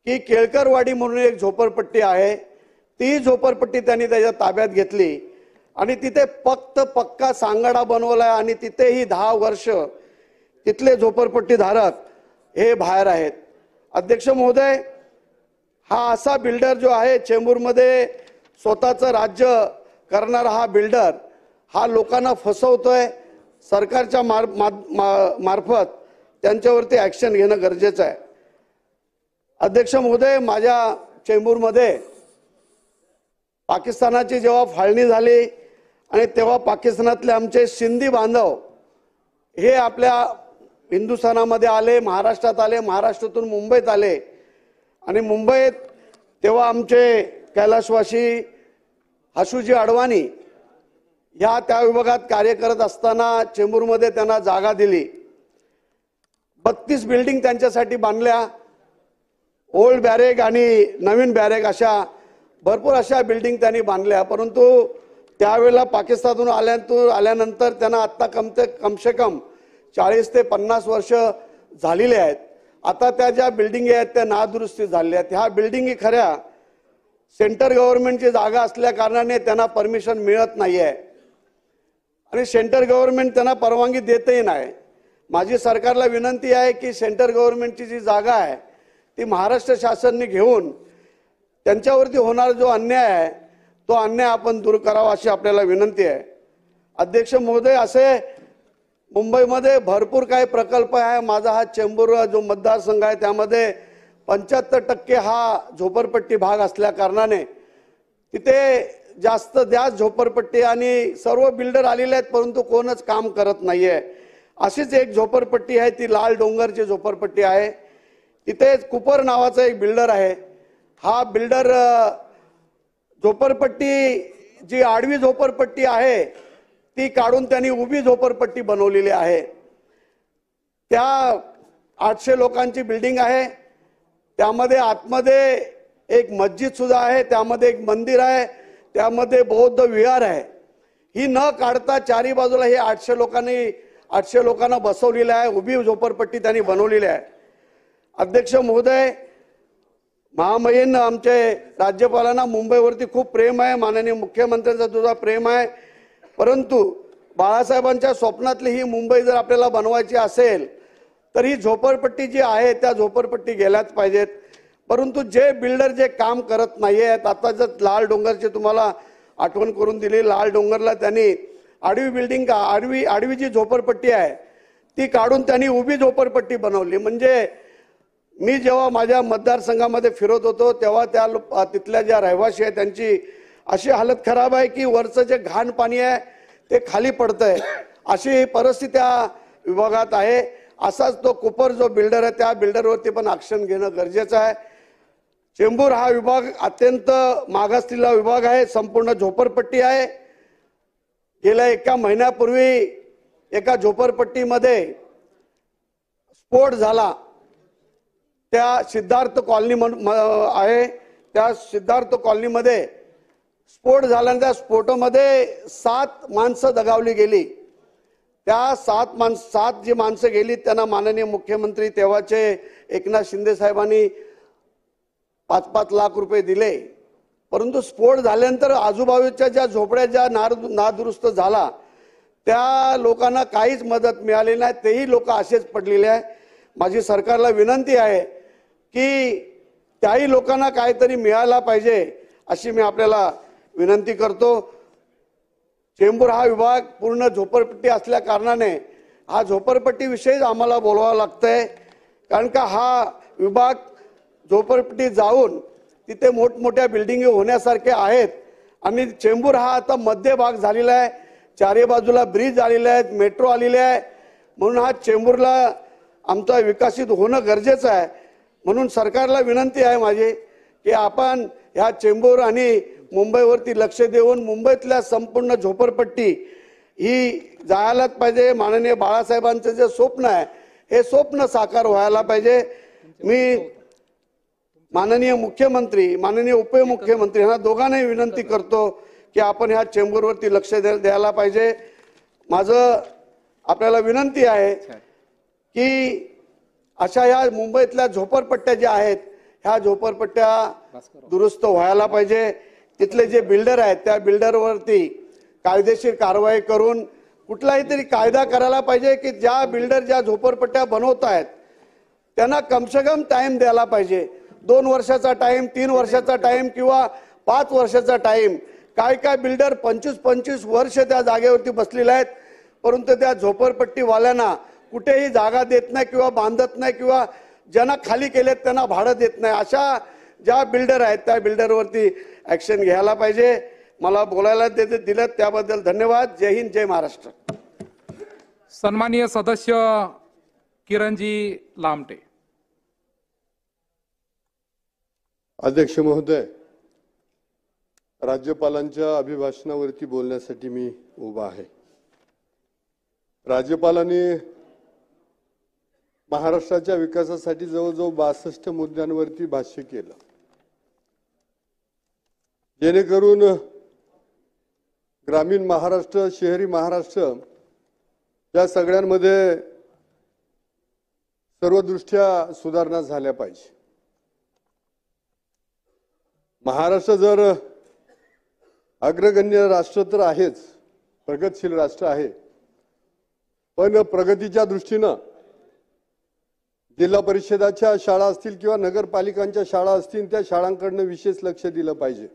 की केळकरवाडी म्हणून एक झोपडपट्टी आहे, ती झोपडपट्टी त्यांनी त्याच्या ताब्यात घेतली आणि तिथे फक्त पक्का सांगाडा बनवलाय आणि तिथेही 10 वर्ष तिथले झोपडपट्टी धारक हे बाहेर आहेत. अध्यक्ष महोदय, हा असा बिल्डर जो आहे चेंबूरमध्ये स्वतःचं राज्य करणारा हा बिल्डर हा लोकांना फसवतोय. सरकारच्या मार्फत त्यांच्यावरती ॲक्शन घेणं गरजेचं आहे. अध्यक्ष महोदय, माझ्या चेंबूरमध्ये पाकिस्तानाची जेव्हा फाळणी झाली आणि तेव्हा पाकिस्तानातले आमचे सिंधी बांधव हे आपल्या हिंदुस्थानामध्ये आले, महाराष्ट्रात आले, महाराष्ट्रातून मुंबईत आले आणि मुंबईत तेव्हा आमचे कैलासवासी हसूजी अडवाणी ह्या त्या विभागात कार्य करत असताना चेंबूरमध्ये त्यांना जागा दिली. 32 बिल्डिंग त्यांच्यासाठी बांधल्या. ओल्ड बॅरेक आणि नवीन बॅरेक अशा भरपूर अशा बिल्डिंग त्यांनी बांधल्या. परंतु त्यावेळेला पाकिस्तानातून आल्यानंतर त्यांना आत्ता कमसे कम 40 ते 50 वर्ष झालेले आहेत. आता त्या ज्या बिल्डिंगी आहेत त्या नादुरुस्ती झालेल्या आहेत. ह्या बिल्डिंगी खऱ्या सेंटर गव्हर्नमेंटची जागा असल्या कारणाने त्यांना परमिशन मिळत नाही आहे आणि सेंटर गव्हर्नमेंट त्यांना परवानगी देतही नाही. माझी सरकारला विनंती आहे की सेंटर गव्हर्नमेंटची जी जागा आहे ती महाराष्ट्र शासनाने घेऊन त्यांच्यावरती होणारा जो अन्याय आहे तो अन्याय आपण दूर करावा अशी आपल्याला विनंती आहे. अध्यक्ष महोदय, असे मुंबईमध्ये भरपूर काही प्रकल्प आहे. माझा हा चेंबूर जो मतदारसंघ आहे त्यामध्ये 75% हा झोपडपट्टी भाग असल्या कारणाने तिथे जास्त झोपडपट्टी आणि सर्व बिल्डर आलेले आहेत परंतु कोणच काम करत नाहीये. अशीच एक झोपडपट्टी आहे, ती लाल डोंगरची झोपडपट्टी आहे. तिथे कुपर नावाचा एक बिल्डर आहे. हा बिल्डर झोपडपट्टी जी आडवी झोपडपट्टी आहे ती काढून त्यांनी उभी झोपडपट्टी बनवलेली आहे. त्या 800 लोकांची बिल्डिंग आहे. त्यामध्ये आतमध्ये एक मस्जिद सुद्धा आहे, त्यामध्ये एक मंदिर आहे, त्यामध्ये बौद्ध विहार आहे. ही न काढता चारी बाजूला हे 800 लोकांना बसवलेलं आहे. उभी झोपडपट्टी त्यांनी बनवलेली आहे. अध्यक्ष महोदय, महामहिम आमचे राज्यपालांना मुंबईवरती खूप प्रेम आहे, माननीय मुख्यमंत्र्यांचा सुद्धा प्रेम आहे. परंतु बाळासाहेबांच्या स्वप्नातली ही मुंबई जर आपल्याला बनवायची असेल तर ही झोपडपट्टी जी आहे त्या झोपडपट्टी गेल्याच पाहिजेत. परंतु जे बिल्डर जे काम करत नाही आहेत, आता जर लाल डोंगरची तुम्हाला आठवण करून दिली, लाल डोंगरला त्यांनी आडवी जी झोपडपट्टी आहे ती काढून त्यांनी उभी झोपडपट्टी बनवली. म्हणजे मी जेव्हा माझ्या मतदारसंघामध्ये फिरत होतो तेव्हा त्या तिथल्या ज्या रहिवासी आहेत त्यांची अशी हालत खराब आहे की वरचं जे घाण पाणी आहे ते खाली पडतंय. अशी परिस्थिती त्या विभागात आहे. असाच तो कुपर जो बिल्डर आहे त्या बिल्डरवरती पण ॲक्शन घेणं गरजेचं आहे. चेंबूर हा विभाग अत्यंत मागासलेला विभाग आहे, संपूर्ण झोपडपट्टी आहे. गेल्या 1 महिन्यापूर्वी एका झोपडपट्टीमध्ये स्फोट झाला. त्या सिद्धार्थ कॉलनी आहे, त्या सिद्धार्थ कॉलनीमध्ये स्फोट झाल्यानंतर त्या स्फोटामध्ये 7 माणसं दगावली गेली. त्या 7 जी माणसं गेली त्यांना माननीय मुख्यमंत्री तेव्हाचे एकनाथ शिंदे साहेबांनी 5-5 लाख रुपये दिले. परंतु स्फोट झाल्यानंतर आजूबाजूच्या ज्या झोपड्या ज्या नादुरुस्त झाला त्या लोकांना काहीच मदत मिळाली नाही. तेही लोक असेच पडलेले आहे. माझी सरकारला विनंती आहे की त्याही लोकांना काहीतरी मिळायला पाहिजे अशी मी आपल्याला विनंती करतो. चेंबूर हा विभाग पूर्ण झोपडपट्टी असल्या कारणाने हा झोपडपट्टी विषयीच आम्हाला बोलावं लागतंय. कारण का हा विभाग झोपडपट्टी जाऊन तिथे मोठमोठ्या बिल्डिंग होण्यासारखे आहेत आणि चेंबूर हा आता मध्य भाग झालेला आहे. चारी बाजूला ब्रिज आलेले आहेत, मेट्रो आलेले आहे. म्हणून हा चेंबूरला आमचा विकसित होणं गरजेचं आहे. म्हणून सरकारला विनंती आहे माझी की आपण ह्या चेंबूर आणि मुंबईवरती लक्ष देऊन मुंबईतल्या संपूर्ण झोपडपट्टी ही जायलाच पाहिजे. माननीय बाळासाहेबांचं जे स्वप्न आहे हे स्वप्न साकार व्हायला पाहिजे. मी माननीय मुख्यमंत्री, माननीय उपमुख्यमंत्री यांना दोघांनाही विनंती करतो की आपण ह्या चेंबरवरती लक्ष द्यायला पाहिजे. माझं आपल्याला विनंती आहे की अशा या मुंबईतल्या झोपडपट्ट्या ज्या आहेत ह्या झोपडपट्ट्या दुरुस्त व्हायला पाहिजे. तिथले जे बिल्डर आहेत त्या बिल्डरवरती कायदेशीर कारवाई करून कुठलाही तरी कायदा करायला पाहिजे की ज्या बिल्डर ज्या झोपडपट्ट्या बनवत आहेत त्यांना कमसे कम टाइम द्यायला पाहिजे. 2 वर्षाचा टाइम, 3 वर्षाचा टाइम किंवा 5 वर्षाचा टाइम. काय काय बिल्डर 25-25 वर्ष त्या जागेवरती बसलेले आहेत, परंतु त्या झोपडपट्टीवाल्यांना कुठेही जागा देत नाही किंवा बांधत नाही किंवा ज्यांना खाली केलेत त्यांना भाडं देत नाही. अशा ज्या बिल्डर आहेत त्या बिल्डरवरती ऍक्शन घ्यायला पाहिजे. मला बोलायला दिलं त्याबद्दल धन्यवाद. जय हिंद, जय महाराष्ट्र. सन्माननीय सदस्य किरणजी लामटे. अध्यक्ष महोदय, राज्यपालांच्या अभिभाषणावरती बोलण्यासाठी मी उभा आहे. राज्यपालांनी महाराष्ट्राच्या विकासासाठी जवळजवळ 62 मुद्द्यांवरती भाष्य केलं, जेणेकरून ग्रामीण महाराष्ट्र, शहरी महाराष्ट्र या सगळ्यांमध्ये सर्वदृष्ट्या सुधारणा झाल्या पाहिजे. महाराष्ट्र जर अग्रगण्य राष्ट्र तर आहेच, प्रगतशील राष्ट्र आहे, पण प्रगतीच्या दृष्टीनं जिल्हा परिषदाच्या शाळा असतील किंवा नगरपालिकांच्या शाळा असतील त्या शाळांकडनं विशेष लक्ष दिलं पाहिजे.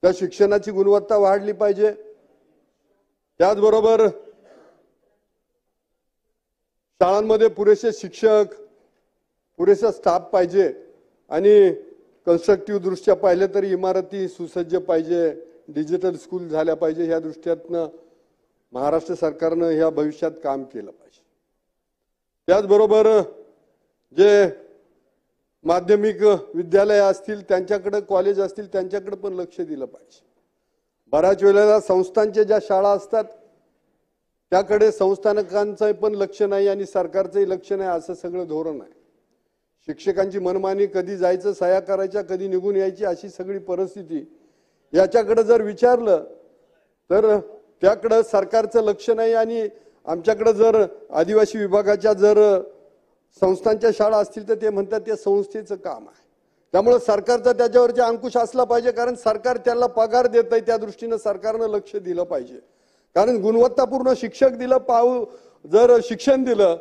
त्या शिक्षणाची गुणवत्ता वाढली पाहिजे. त्याचबरोबर शाळांमध्ये पुरेसे शिक्षक, पुरेसा स्टाफ पाहिजे आणि कन्स्ट्रक्टिव्ह दृष्ट्या पाहिलं तरी इमारती सुसज्ज पाहिजे, डिजिटल स्कूल झाल्या पाहिजे. ह्या दृष्ट्यातनं महाराष्ट्र सरकारनं ह्या भविष्यात काम केलं पाहिजे. त्याचबरोबर जे माध्यमिक विद्यालय असतील त्यांच्याकडे, कॉलेज असतील त्यांच्याकडे पण लक्ष दिलं पाहिजे. बऱ्याच वेळेला संस्थांच्या ज्या शाळा असतात त्याकडे संस्थानकांचं पण लक्ष नाही आणि सरकारचंही लक्ष नाही, असं सगळं धोरण आहे. शिक्षकांची मनमानी, कधी जायचं सह्या करायच्या, कधी निघून यायची, अशी सगळी परिस्थिती. याच्याकडे जर विचारलं तर त्याकडे सरकारचं लक्ष नाही आणि आमच्याकडे जर आदिवासी विभागाच्या जर संस्थांच्या शाळा असतील तर ते म्हणतात ते संस्थेचं काम आहे. त्यामुळे सरकारचा त्याच्यावरती अंकुश असला पाहिजे, कारण सरकार त्याला पगार देत आहे. त्या दृष्टीनं सरकारनं लक्ष दिलं पाहिजे. कारण गुणवत्तापूर्ण शिक्षक दिलं, जर शिक्षण दिलं,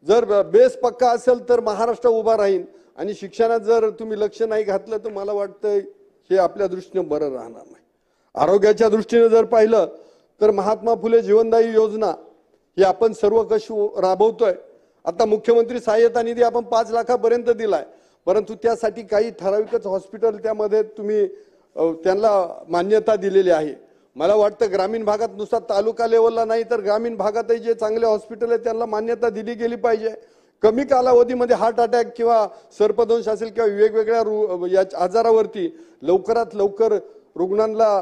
जर बेस पक्का असेल तर महाराष्ट्र उभा राहील. आणि शिक्षणात जर तुम्ही लक्ष नाही घातलं तर मला वाटतं हे आपल्या दृष्टीनं बरं राहणार नाही. आरोग्याच्या दृष्टीनं जर पाहिलं तर महात्मा फुले जीवनदायी योजना ही आपण सर्व कशी राबवतोय. आता मुख्यमंत्री सहाय्यता निधी आपण 5 लाखापर्यंत दिलाय, परंतु त्यासाठी काही ठराविकच हॉस्पिटल त्यामध्ये तुम्ही त्यांना मान्यता दिलेली आहे. मला वाटतं ग्रामीण भागात नुसता तालुका लेवलला नाही तर ग्रामीण भागातही जे चांगले हॉस्पिटल आहे त्यांना मान्यता दिली गेली पाहिजे. कमी कालावधीमध्ये हार्ट अटॅक किंवा सर्पदंश असेल किंवा वेगवेगळ्या आजारावरती लवकरात लवकर रुग्णांना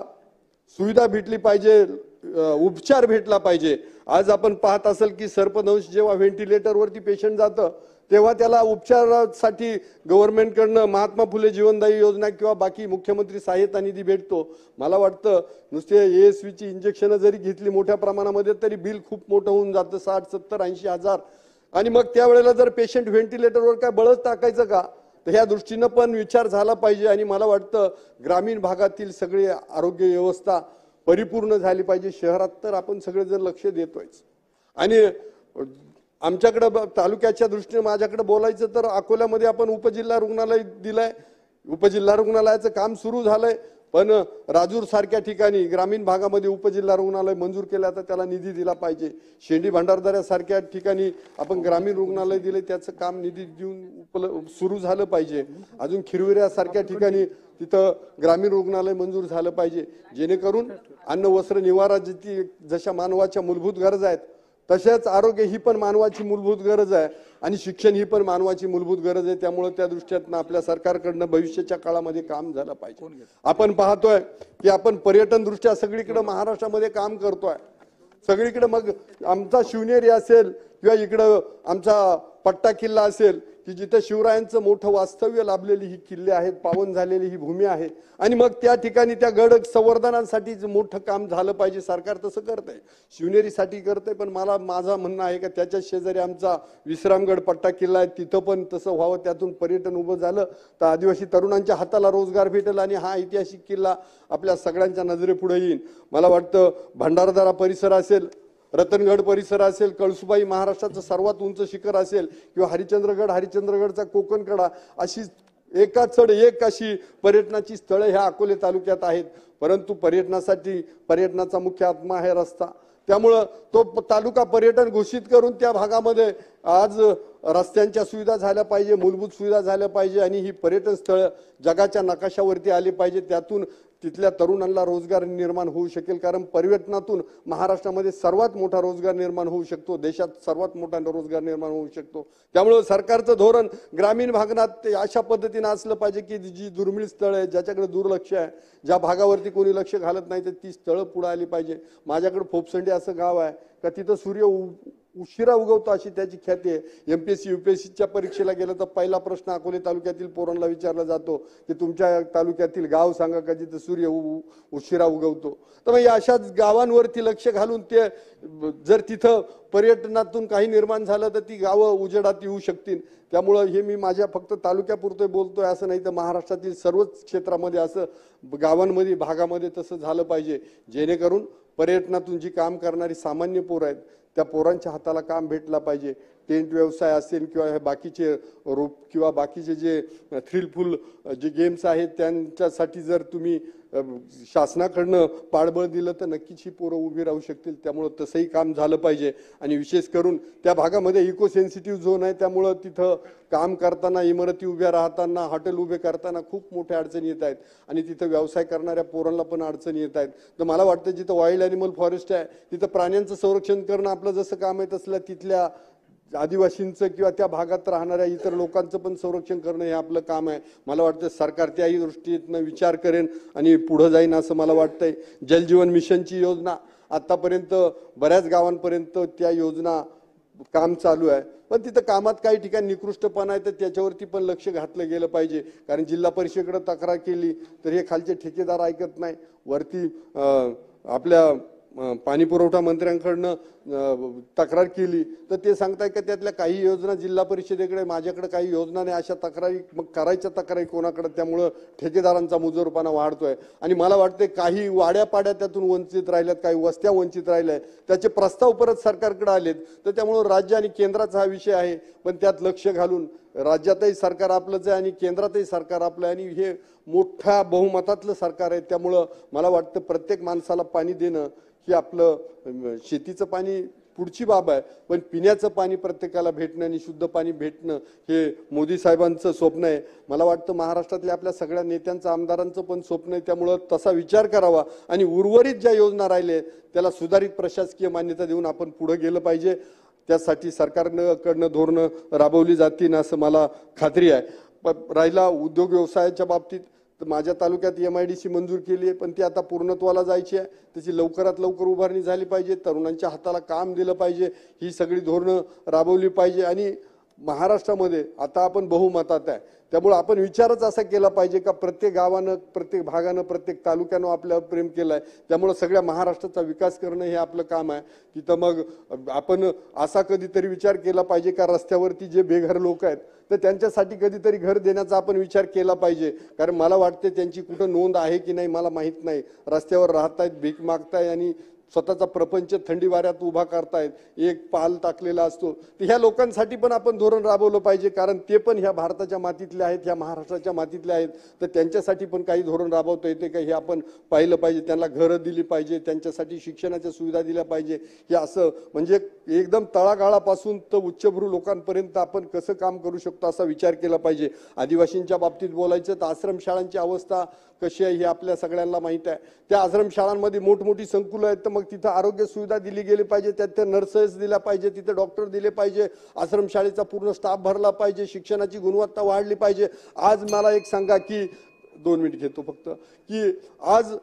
सुविधा भेटली पाहिजे, उपचार भेटला पाहिजे. आज आपण पाहत असेल की सर्पदंश जेव्हा व्हेंटिलेटरवरती पेशंट जातं तेव्हा त्याला उपचारासाठी गव्हर्नमेंटकडनं महात्मा फुले जीवनदायी योजना किंवा बाकी मुख्यमंत्री सहाय्यता निधी भेटतो. मला वाटतं नुसते ASVची इंजेक्शन जरी घेतली मोठ्या प्रमाणामध्ये तरी बिल खूप मोठं होऊन जातं, 60, 70, 80 हजार. आणि मग त्यावेळेला जर पेशंट व्हेंटिलेटरवर काय बळच टाकायचं का, तर ह्या दृष्टीनं पण विचार झाला पाहिजे. आणि मला वाटतं ग्रामीण भागातील सगळी आरोग्य व्यवस्था परिपूर्ण झाली पाहिजे. शहरात तर आपण सगळे जर लक्ष देतोयच. आणि आमच्याकडे तालुक्याच्या दृष्टीने माझ्याकडे बोलायचं तर अकोल्यामध्ये आपण उपजिल्हा रुग्णालय दिलंय. उपजिल्हा रुग्णालयाचं काम सुरू झालंय, पण राजूर सारख्या ठिकाणी ग्रामीण भागामध्ये उपजिल्हा रुग्णालय मंजूर केलं तर त्याला निधी दिला पाहिजे. शेंडी भांडारदरा सारख्या ठिकाणी आपण ग्रामीण रुग्णालय दिले, त्याचं काम निधी देऊन सुरू झालं पाहिजे. अजून खिरविऱ्या सारख्या ठिकाणी तिथं ग्रामीण रुग्णालय मंजूर झालं पाहिजे, जेणेकरून अन्न वस्त्र निवारा जशा मानवाच्या मूलभूत गरजा आहेत तशाच आरोग्य ही पण मानवाची मूलभूत गरज आहे आणि शिक्षण ही पण मानवाची मूलभूत गरज आहे. त्यामुळे त्या दृष्टीतनं आपल्या सरकारकडनं भविष्याच्या काळामध्ये काम झालं पाहिजे. आपण पाहतोय की आपण पर्यटन दृष्ट्या सगळीकडे महाराष्ट्रामध्ये काम करतोय, सगळीकडे. मग आमचा शिवनेरी असेल किंवा इकडं आमचा पट्टा किल्ला असेल की जिथे शिवरायांचं मोठं वास्तव्य लाभलेली ही किल्ले आहेत, पावन झालेली ही भूमी आहे आणि मग त्या ठिकाणी त्या गड संवर्धनासाठी मोठं काम झालं पाहिजे. सरकार तसं करतंय, शिवनेरीसाठी करतंय, पण माझा म्हणणं आहे का त्याच्या शेजारी आमचा विश्रामगड पट्टा किल्ला आहे, तिथं पण तसं व्हावं. त्यातून पर्यटन उभं झालं तर आदिवासी तरुणांच्या हाताला रोजगार भेटेल आणि हा ऐतिहासिक किल्ला आपल्या सगळ्यांच्या नजरेपुढे येईल. मला वाटतं भंडारदरा परिसर असेल, रतनगड परिसर असेल, कळसुबाई महाराष्ट्राचं सर्वात उंच शिखर असेल किंवा हरिश्चंद्रगडचा कोकणकडा, अशी एका चढ एक अशी पर्यटनाची स्थळे ह्या अकोले तालुक्यात आहेत. परंतु पर्यटनाचा मुख्य आत्मा आहे रस्ता. त्यामुळं तो तालुका पर्यटन घोषित करून त्या भागामध्ये आज रस्त्यांच्या सुविधा झाल्या पाहिजे, मूलभूत सुविधा झाल्या पाहिजे आणि ही पर्यटन स्थळ जगाच्या नकाशावरती आली पाहिजे. त्यातून तिथल्या तरुणांना रोजगार निर्माण होऊ शकेल, कारण पर्यटनातून महाराष्ट्रामध्ये सर्वात मोठा रोजगार निर्माण होऊ शकतो, देशात सर्वात मोठा रोजगार निर्माण होऊ शकतो. त्यामुळे सरकारचं धोरण ग्रामीण भागात अशा पद्धतीने असलं पाहिजे की जी दुर्मिळ स्थळ आहे, ज्याच्याकडे दुर्लक्ष आहे, ज्या भागावरती कोणी लक्ष घालत नाही, तर ती स्थळं पुढे आली पाहिजे. माझ्याकडे फोपसंडी असं गाव आहे का तिथं सूर्य उशिरा उगवतो अशी त्याची ख्याती आहे. एमपीएससी यूपीएससीच्या परीक्षेला गेलं तर पहिला प्रश्न अकोले तालुक्यातील पोरांना विचारला जातो की तुमच्या तालुक्यातील गाव सांगा का जिथे सूर्य उशिरा उगवतो. तर मग अशाच गावांवरती लक्ष घालून ते जर तिथं पर्यटनातून काही निर्माण झालं तर ती गावं उजेडात येऊ शकतील. त्यामुळं हे मी माझ्या फक्त तालुक्यापुरतं बोलतोय असं नाही, तर महाराष्ट्रातील सर्वच क्षेत्रामध्ये असं गावांमध्ये भागामध्ये तसं झालं पाहिजे, जेणेकरून पर्यटनातून जी काम करणारी सामान्य पोरं आहेत त्या पोरांच्या हाताला काम भेटला पाहिजे. टेंट व्यवसाय असेल किंवा हे बाकीचे रोप किंवा बाकीचे जे थ्रिलफुल जे गेम्स आहेत त्यांच्यासाठी जर तुम्ही शासनाकडनं पाठबळ दिलं तर नक्कीच ही पोरं उभी राहू शकतील. त्यामुळं तसंही काम झालं पाहिजे. आणि विशेष करून त्या भागामध्ये इको सेन्सिटिव्ह झोन आहे, त्यामुळं तिथं काम करताना, इमारती उभ्या राहताना, हॉटेल उभे करताना खूप मोठ्या अडचणी येत आहेत आणि तिथं व्यवसाय करणाऱ्या पोरांना पण अडचणी येत आहेत. तर मला वाटतं जिथं वाईल्ड ॲनिमल फॉरेस्ट आहे तिथं प्राण्यांचं संरक्षण करणं आपलं जसं काम आहे तसलं तिथल्या आदिवासींचं किंवा त्या भागात राहणाऱ्या इतर लोकांचं पण संरक्षण करणं हे आपलं काम आहे. मला वाटतं सरकार त्याही दृष्टीतनं विचार करेन आणि पुढे जाईन असं मला वाटतंय. जलजीवन मिशनची योजना आतापर्यंत बऱ्याच गावांपर्यंत त्या योजना काम चालू आहे, पण तिथं कामात काही ठिकाणी निकृष्टपणा आहे तर त्याच्यावरती पण लक्ष घातलं गेलं पाहिजे. कारण जिल्हा परिषदेकडे तक्रार केली तर हे खालचे ठेकेदार ऐकत नाही, वरती आपल्या पाणी पुरवठा मंत्र्यांकडनं तक्रार केली तर ते सांगताय की त्यातल्या काही योजना जिल्हा परिषदेकडे, माझ्याकडे काही योजना नाही. अशा तक्रारी मग करायच्या तक्रारी कोणाकडे? त्यामुळं ठेकेदारांचा मुजोरपणा वाढतोय आणि मला वाटते काही वाड्यापाड्या त्यातून वंचित राहिल्यात, काही वस्त्या वंचित राहिल्या, त्याचे प्रस्ताव परत सरकारकडे आलेत. तर त्यामुळं राज्य आणि केंद्राचा हा विषय आहे, पण त्यात लक्ष घालून राज्यातही सरकार आपलंच आहे आणि केंद्रातही सरकार आपलं आहे आणि हे मोठ्या बहुमतातलं सरकार आहे. त्यामुळं मला वाटतं प्रत्येक माणसाला पाणी देणं ही आपलं शेतीचं पाणी पुढची बाब आहे, पण पिण्याचं पाणी प्रत्येकाला भेटणं आणि शुद्ध पाणी भेटणं हे मोदी साहेबांचं स्वप्न आहे. मला वाटतं महाराष्ट्रातल्या आपल्या सगळ्या नेत्यांचं, आमदारांचं पण स्वप्न आहे. त्यामुळं तसा विचार करावा आणि उर्वरित ज्या योजना राहिल्या त्याला सुधारित प्रशासकीय मान्यता देऊन आपण पुढे गेलं पाहिजे. त्यासाठी सरकारकडनं धोरणं राबवली जातील असं मला खात्री आहे. राहिला उद्योग व्यवसायाच्या बाबतीत तर माझ्या तालुक्यात MIDC मंजूर केली आहे, पण ती आता पूर्णत्वाला जायची आहे. त्याची लवकरात लवकर उभारणी झाली पाहिजे, तरुणांच्या हाताला काम दिलं पाहिजे, ही सगळी धोरणं राबवली पाहिजे. आणि महाराष्ट्रामध्ये आता आपण बहुमतात आहे, त्यामुळे आपण विचारच असा केला पाहिजे का प्रत्येक गावानं, प्रत्येक भागानं, प्रत्येक तालुक्यानं आपल्यावर प्रेम केलंय. त्यामुळे सगळ्या महाराष्ट्राचा विकास करणं हे आपलं काम आहे. तिथं मग आपण असा कधीतरी विचार केला पाहिजे का रस्त्यावरती जे बेघर लोक आहेत तर त्यांच्यासाठी कधीतरी घर देण्याचा आपण विचार केला पाहिजे. कारण मला वाटते त्यांची कुठं नोंद आहे की नाही मला माहीत नाही. रस्त्यावर राहतायत, भीक मागताय आणि स्वतःचा प्रपंच थंडी वाऱ्यात उभा करतायत, एक पाल टाकलेला असतो. तर ह्या लोकांसाठी पण आपण धोरण राबवलं पाहिजे, कारण ते पण ह्या भारताच्या मातीतले आहेत, ह्या महाराष्ट्राच्या मातीतले आहेत. तर त्यांच्यासाठी पण काही धोरण राबवता येते का हे आपण पाहिलं पाहिजे. त्यांना घरं दिली पाहिजे, त्यांच्यासाठी शिक्षणाच्या सुविधा दिल्या पाहिजे. हे असं म्हणजे एकदम तळागाळापासून तर उच्चभ्रू लोकांपर्यंत आपण कसं काम करू शकतो असा विचार केला पाहिजे. आदिवासींच्या बाबतीत बोलायचं तर आश्रमशाळांची अवस्था कशी आहे हे आपल्या सगळ्यांना माहीत आहे. त्या आश्रमशाळांमध्ये मोठमोठी संकुलं आहेत, तर मग तिथं आरोग्य सुविधा दिली गेली पाहिजे, त्यात नर्सेस दिल्या पाहिजे, तिथे डॉक्टर दिले पाहिजे, आश्रमशाळेचा पूर्ण स्टाफ भरला पाहिजे, शिक्षणाची गुणवत्ता वाढली पाहिजे. आज मला एक सांगा की 2 मिनिट घेतो फक्त, की आज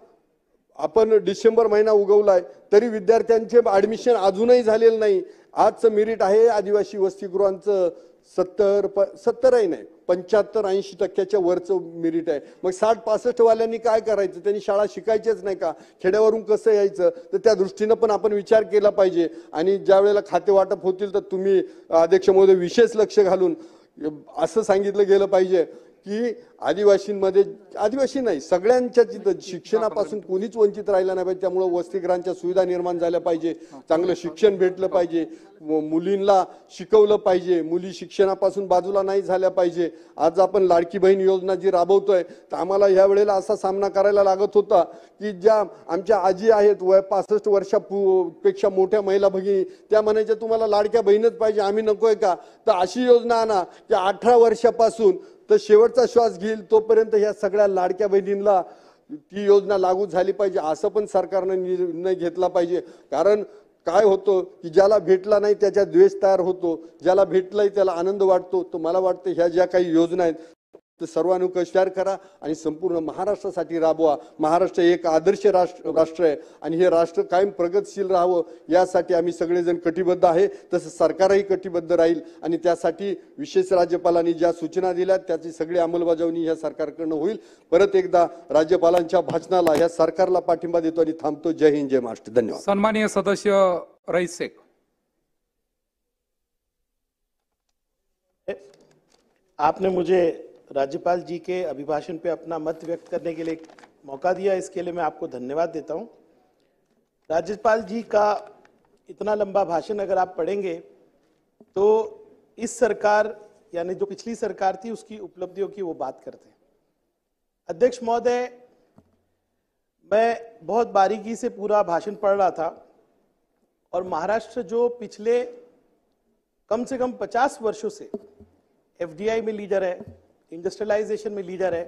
आपण डिसेंबर महिना उगवलाय तरी विद्यार्थ्यांचे ऍडमिशन अजूनही झालेलं नाही. आजचं मेरिट आहे आदिवासी वसतिगृहांचं 70ही नाही 75-80% वरचं मेरिट आहे. मग 60-65 वाल्यांनी काय करायचं? त्यांनी शाळा शिकायचीच नाही का? खेड्यावरून कसं यायचं? तर त्या दृष्टीनं पण आपण विचार केला पाहिजे. आणि ज्या वेळेला खाते वाटप होतील तर तुम्ही अध्यक्ष महोदय विशेष लक्ष घालून असं सांगितलं गेलं पाहिजे की आदिवासींमध्ये, आदिवासी नाही सगळ्यांच्या तिथं शिक्षणापासून कोणीच वंचित राहिला नाही पाहिजे. त्यामुळे वसतिगृहांच्या सुविधा निर्माण झाल्या पाहिजे, चांगलं शिक्षण भेटलं पाहिजे, मुलींना शिकवलं पाहिजे, मुली शिक्षणापासून बाजूला नाही झाल्या पाहिजे. आज आपण लाडकी बहीण योजना जी राबवतोय तर आम्हाला या वेळेला असा सामना करायला लागत होता की ज्या आमच्या आजी आहेत वय 65 वर्षापेक्षा मोठ्या महिला भगिनी त्या म्हणायच्या तुम्हाला लाडक्या बहीणच पाहिजे, आम्ही नकोय का? तर अशी योजना आणा की 18 वर्षापासून तर शेवटचा श्वास घेईल तोपर्यंत ह्या सगळ्या लाडक्या बहिणींना ती योजना लागू झाली पाहिजे. असं पण सरकारनं निर्णय घेतला पाहिजे. कारण काय होतं की ज्याला भेटला नाही त्याच्या द्वेष तयार होतो, ज्याला भेटलाय त्याला आनंद वाटतो. तर मला वाटतं ह्या ज्या काही योजना आहेत तर सर्वांनी विचार करा आणि संपूर्ण महाराष्ट्रासाठी राबवा. महाराष्ट्र एक आदर्श राष्ट्र आहे आणि हे राष्ट्र कायम प्रगतशील राहावं यासाठी आम्ही सगळेजण कटिबद्ध आहे. तसं सरकारही कटिबद्ध राहील आणि त्यासाठी विशेष राज्यपालांनी ज्या सूचना दिल्या त्याची सगळी अंमलबजावणी या सरकारकडनं होईल. परत एकदा राज्यपालांच्या भाषणाला या सरकारला पाठिंबा देतो आणि थांबतो. जय हिंद, जय महाराष्ट्र. धन्यवाद. सन्माननीय सदस्य रईस शेख. आपने मुझे राज्यपाल जी के अभिभाषण पे अपना मत व्यक्त करने के लिए मौका दिया, इसके लिए मैं आपको धन्यवाद देता हूं। राज्यपाल जी का इतना लंबा भाषण अगर आप पढ़ेंगे तो इस सरकार यानी जो पिछली सरकार थी उसकी उपलब्धियों की वो बात करते हैं। अध्यक्ष महोदय, मैं बहुत बारीकी से पूरा भाषण पढ़ रहा था और महाराष्ट्र जो पिछले कम से कम 50 वर्षों से एफडीआई में लीडर है, इंडस्ट्रियलाइजेशन में लीडर है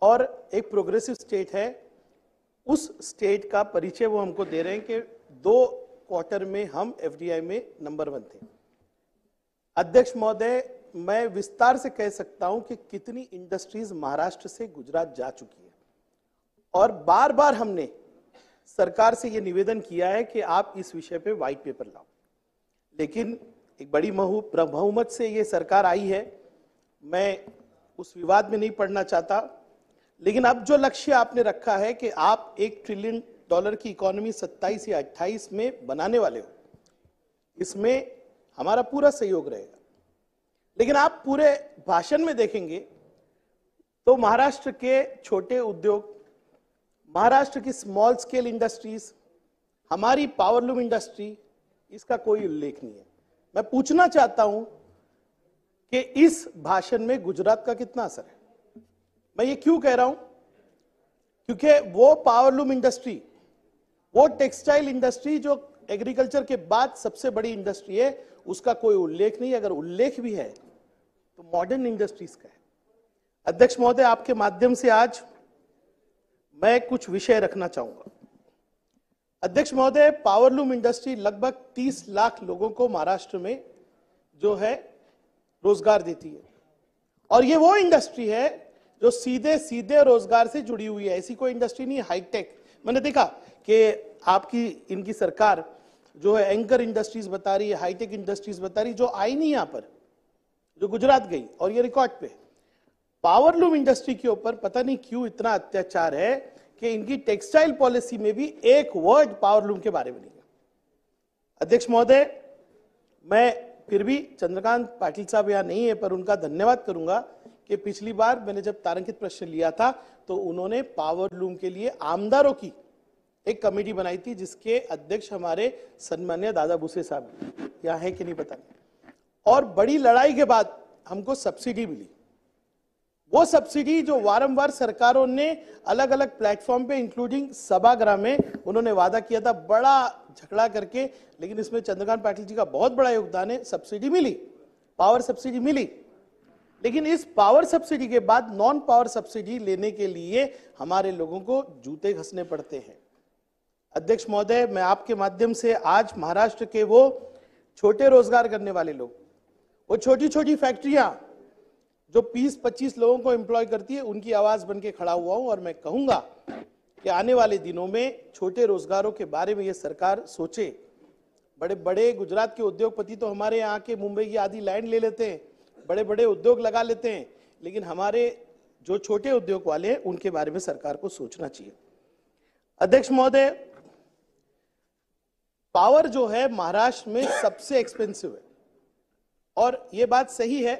और एक प्रोग्रेसिव स्टेट है, उस स्टेट का परिचय वो हमको दे रहे हैं कि 2 क्वार्टर में हम एफडीआई में नंबर 1 थे। अध्यक्ष महोदय, मैं विस्तार से कह सकता हूं कि कितनी इंडस्ट्रीज महाराष्ट्र से गुजरात जा चुकी है और बार बार हमने सरकार से यह निवेदन किया है कि आप इस विषय पे व्हाइट पेपर लाओ, लेकिन एक बड़ी बहुमत से ये सरकार आई है। मैं उस विवाद में नहीं पड़ना चाहता, लेकिन अब जो लक्ष्य आपने रखा है कि आप $1 ट्रिलियन की इकोनॉमी 27 या 28 में बनाने वाले हो, इसमें हमारा पूरा सहयोग रहेगा। लेकिन आप पूरे भाषण में देखेंगे तो महाराष्ट्र के छोटे उद्योग, महाराष्ट्र की स्मॉल स्केल इंडस्ट्रीज, हमारी पावरलूम इंडस्ट्री, इसका कोई उल्लेख नहीं है। मैं पूछना चाहता हूं कि इस भाषण में गुजरात का कितना असर है। मैं ये क्यों कह रहा हूं? क्योंकि वो पावरलूम इंडस्ट्री, वो टेक्सटाइल इंडस्ट्री जो एग्रीकल्चर के बाद सबसे बड़ी इंडस्ट्री है, उसका कोई उल्लेख नहीं। अगर उल्लेख भी है तो मॉडर्न इंडस्ट्रीज का है। अध्यक्ष महोदय, आपके माध्यम से आज मैं कुछ विषय रखना चाहूंगा। अध्यक्ष महोदय, पावरलूम इंडस्ट्री लगभग 30 लाख लोगों को महाराष्ट्र में जो है रोजगार देती है और ये वो इंडस्ट्री है जो सीधे सीधे रोजगार से जुड़ी हुई है। ऐसी कोई इंडस्ट्री नहीं है हाईटेक। मैंने देखा कि आपकी इनकी सरकार जो है एंकर इंडस्ट्रीज बता रही है, हाईटेक इंडस्ट्रीज बता रही है, जो आई नहीं यहां पर, जो गुजरात गई और ये रिकॉर्ड पे। पावरलूम इंडस्ट्री के ऊपर पता नहीं क्यों इतना अत्याचार है कि इनकी टेक्सटाइल पॉलिसी में भी एक वर्ड पावरलूम के बारे में नहीं है। अध्यक्ष महोदय, मैं फिर भी चंद्रकांत पाटिल साहब यहां नहीं है पर उनका धन्यवाद करूंगा कि पिछली बार मैंने जब तारांकित प्रश्न लिया था तो उन्होंने पावरलूम के लिए आमदारों की एक कमेटी बनाई थी, जिसके अध्यक्ष हमारे सन्मान्य दादा भूसे साहब यहां है कि नहीं पता नहीं। और बड़ी लड़ाई के बाद हमको सब्सिडी मिली, वो सब्सिडी जो वारंवार सरकारों ने अलग अलग प्लेटफॉर्म पे इंक्लूडिंग सभागृह में उन्होंने वादा किया था, बड़ा झगड़ा करके, लेकिन इसमें चंद्रकांत पाटिल जी का बहुत बड़ा योगदान है। सब्सिडी मिली, पावर सब्सिडी मिली, लेकिन इस पावर सब्सिडी के बाद नॉन पावर सब्सिडी लेने के लिए हमारे लोगों को जूते घसने पड़ते हैं। अध्यक्ष महोदय, मैं आपके माध्यम से आज महाराष्ट्र के वो छोटे रोजगार करने वाले लोग, वो छोटी छोटी फैक्ट्रियां जो 20-25 लोगों को एम्प्लॉय करती है, उनकी आवाज बन के खड़ा हुआ हूं और मैं कहूंगा कि आने वाले दिनों में छोटे रोजगारों के बारे में ये सरकार सोचे। बड़े बड़े गुजरात के उद्योगपति तो हमारे यहाँ के मुंबई की आधी लैंड ले लेते हैं, बड़े बड़े उद्योग लगा लेते हैं, लेकिन हमारे जो छोटे उद्योग वाले हैं उनके बारे में सरकार को सोचना चाहिए। अध्यक्ष महोदय, पावर जो है महाराष्ट्र में सबसे एक्सपेंसिव है, और ये बात सही है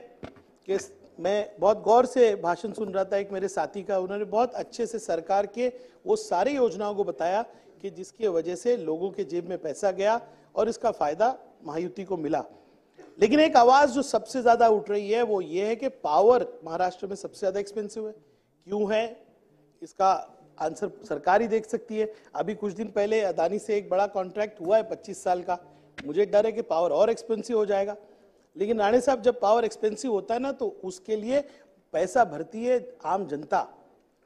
कि मैं बहुत गौर से भाषण सुन रहा था एक मेरे साथी का, उन्होंने बहुत अच्छे से सरकार के वो सारी योजनाओं को बताया कि जिसकी वजह से लोगों के जेब में पैसा गया और इसका फायदा महायुति को मिला। लेकिन एक आवाज जो सबसे ज्यादा उठ रही है वो ये है कि पावर महाराष्ट्र में सबसे ज्यादा एक्सपेंसिव है। क्यों है, इसका आंसर सरकार ही देख सकती है। अभी कुछ दिन पहले अदानी से एक बड़ा कॉन्ट्रैक्ट हुआ है 25 साल का, मुझे डर है कि पावर और एक्सपेंसिव हो जाएगा। लेकिन राणे साहब, जब पावर एक्सपेंसिव होता है ना तो उसके लिए पैसा भरती है आम जनता,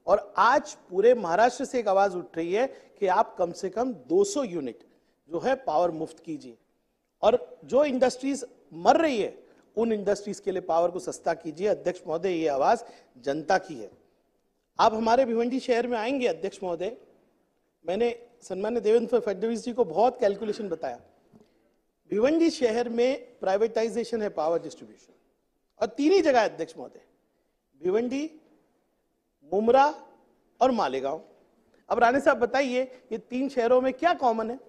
और आज पूरे महाराष्ट्र से एक आवाज उठ रही है कि आप कम से कम 200 यूनिट जो है पावर मुफ्त कीजिए, और जो इंडस्ट्रीज मर रही है उन इंडस्ट्रीज के लिए पावर को सस्ता कीजिए। अध्यक्ष महोदय, ये आवाज जनता की है। आप हमारे भिवंडी शहर में आएंगे अध्यक्ष महोदय, मैंने सन्मान्य देवेंद्र फडणवीस जी को बहुत कैलकुलेशन बताया। भिवंडी शहर में प्राइवेटाइजेशन है पावर डिस्ट्रीब्यूशन, और तीन ही जगह अध्यक्ष महोदय, भिवंडी, मुमरा और मालेगांव। अब राणे साहब बताइए, ये तीन शहरों में क्या कॉमन है?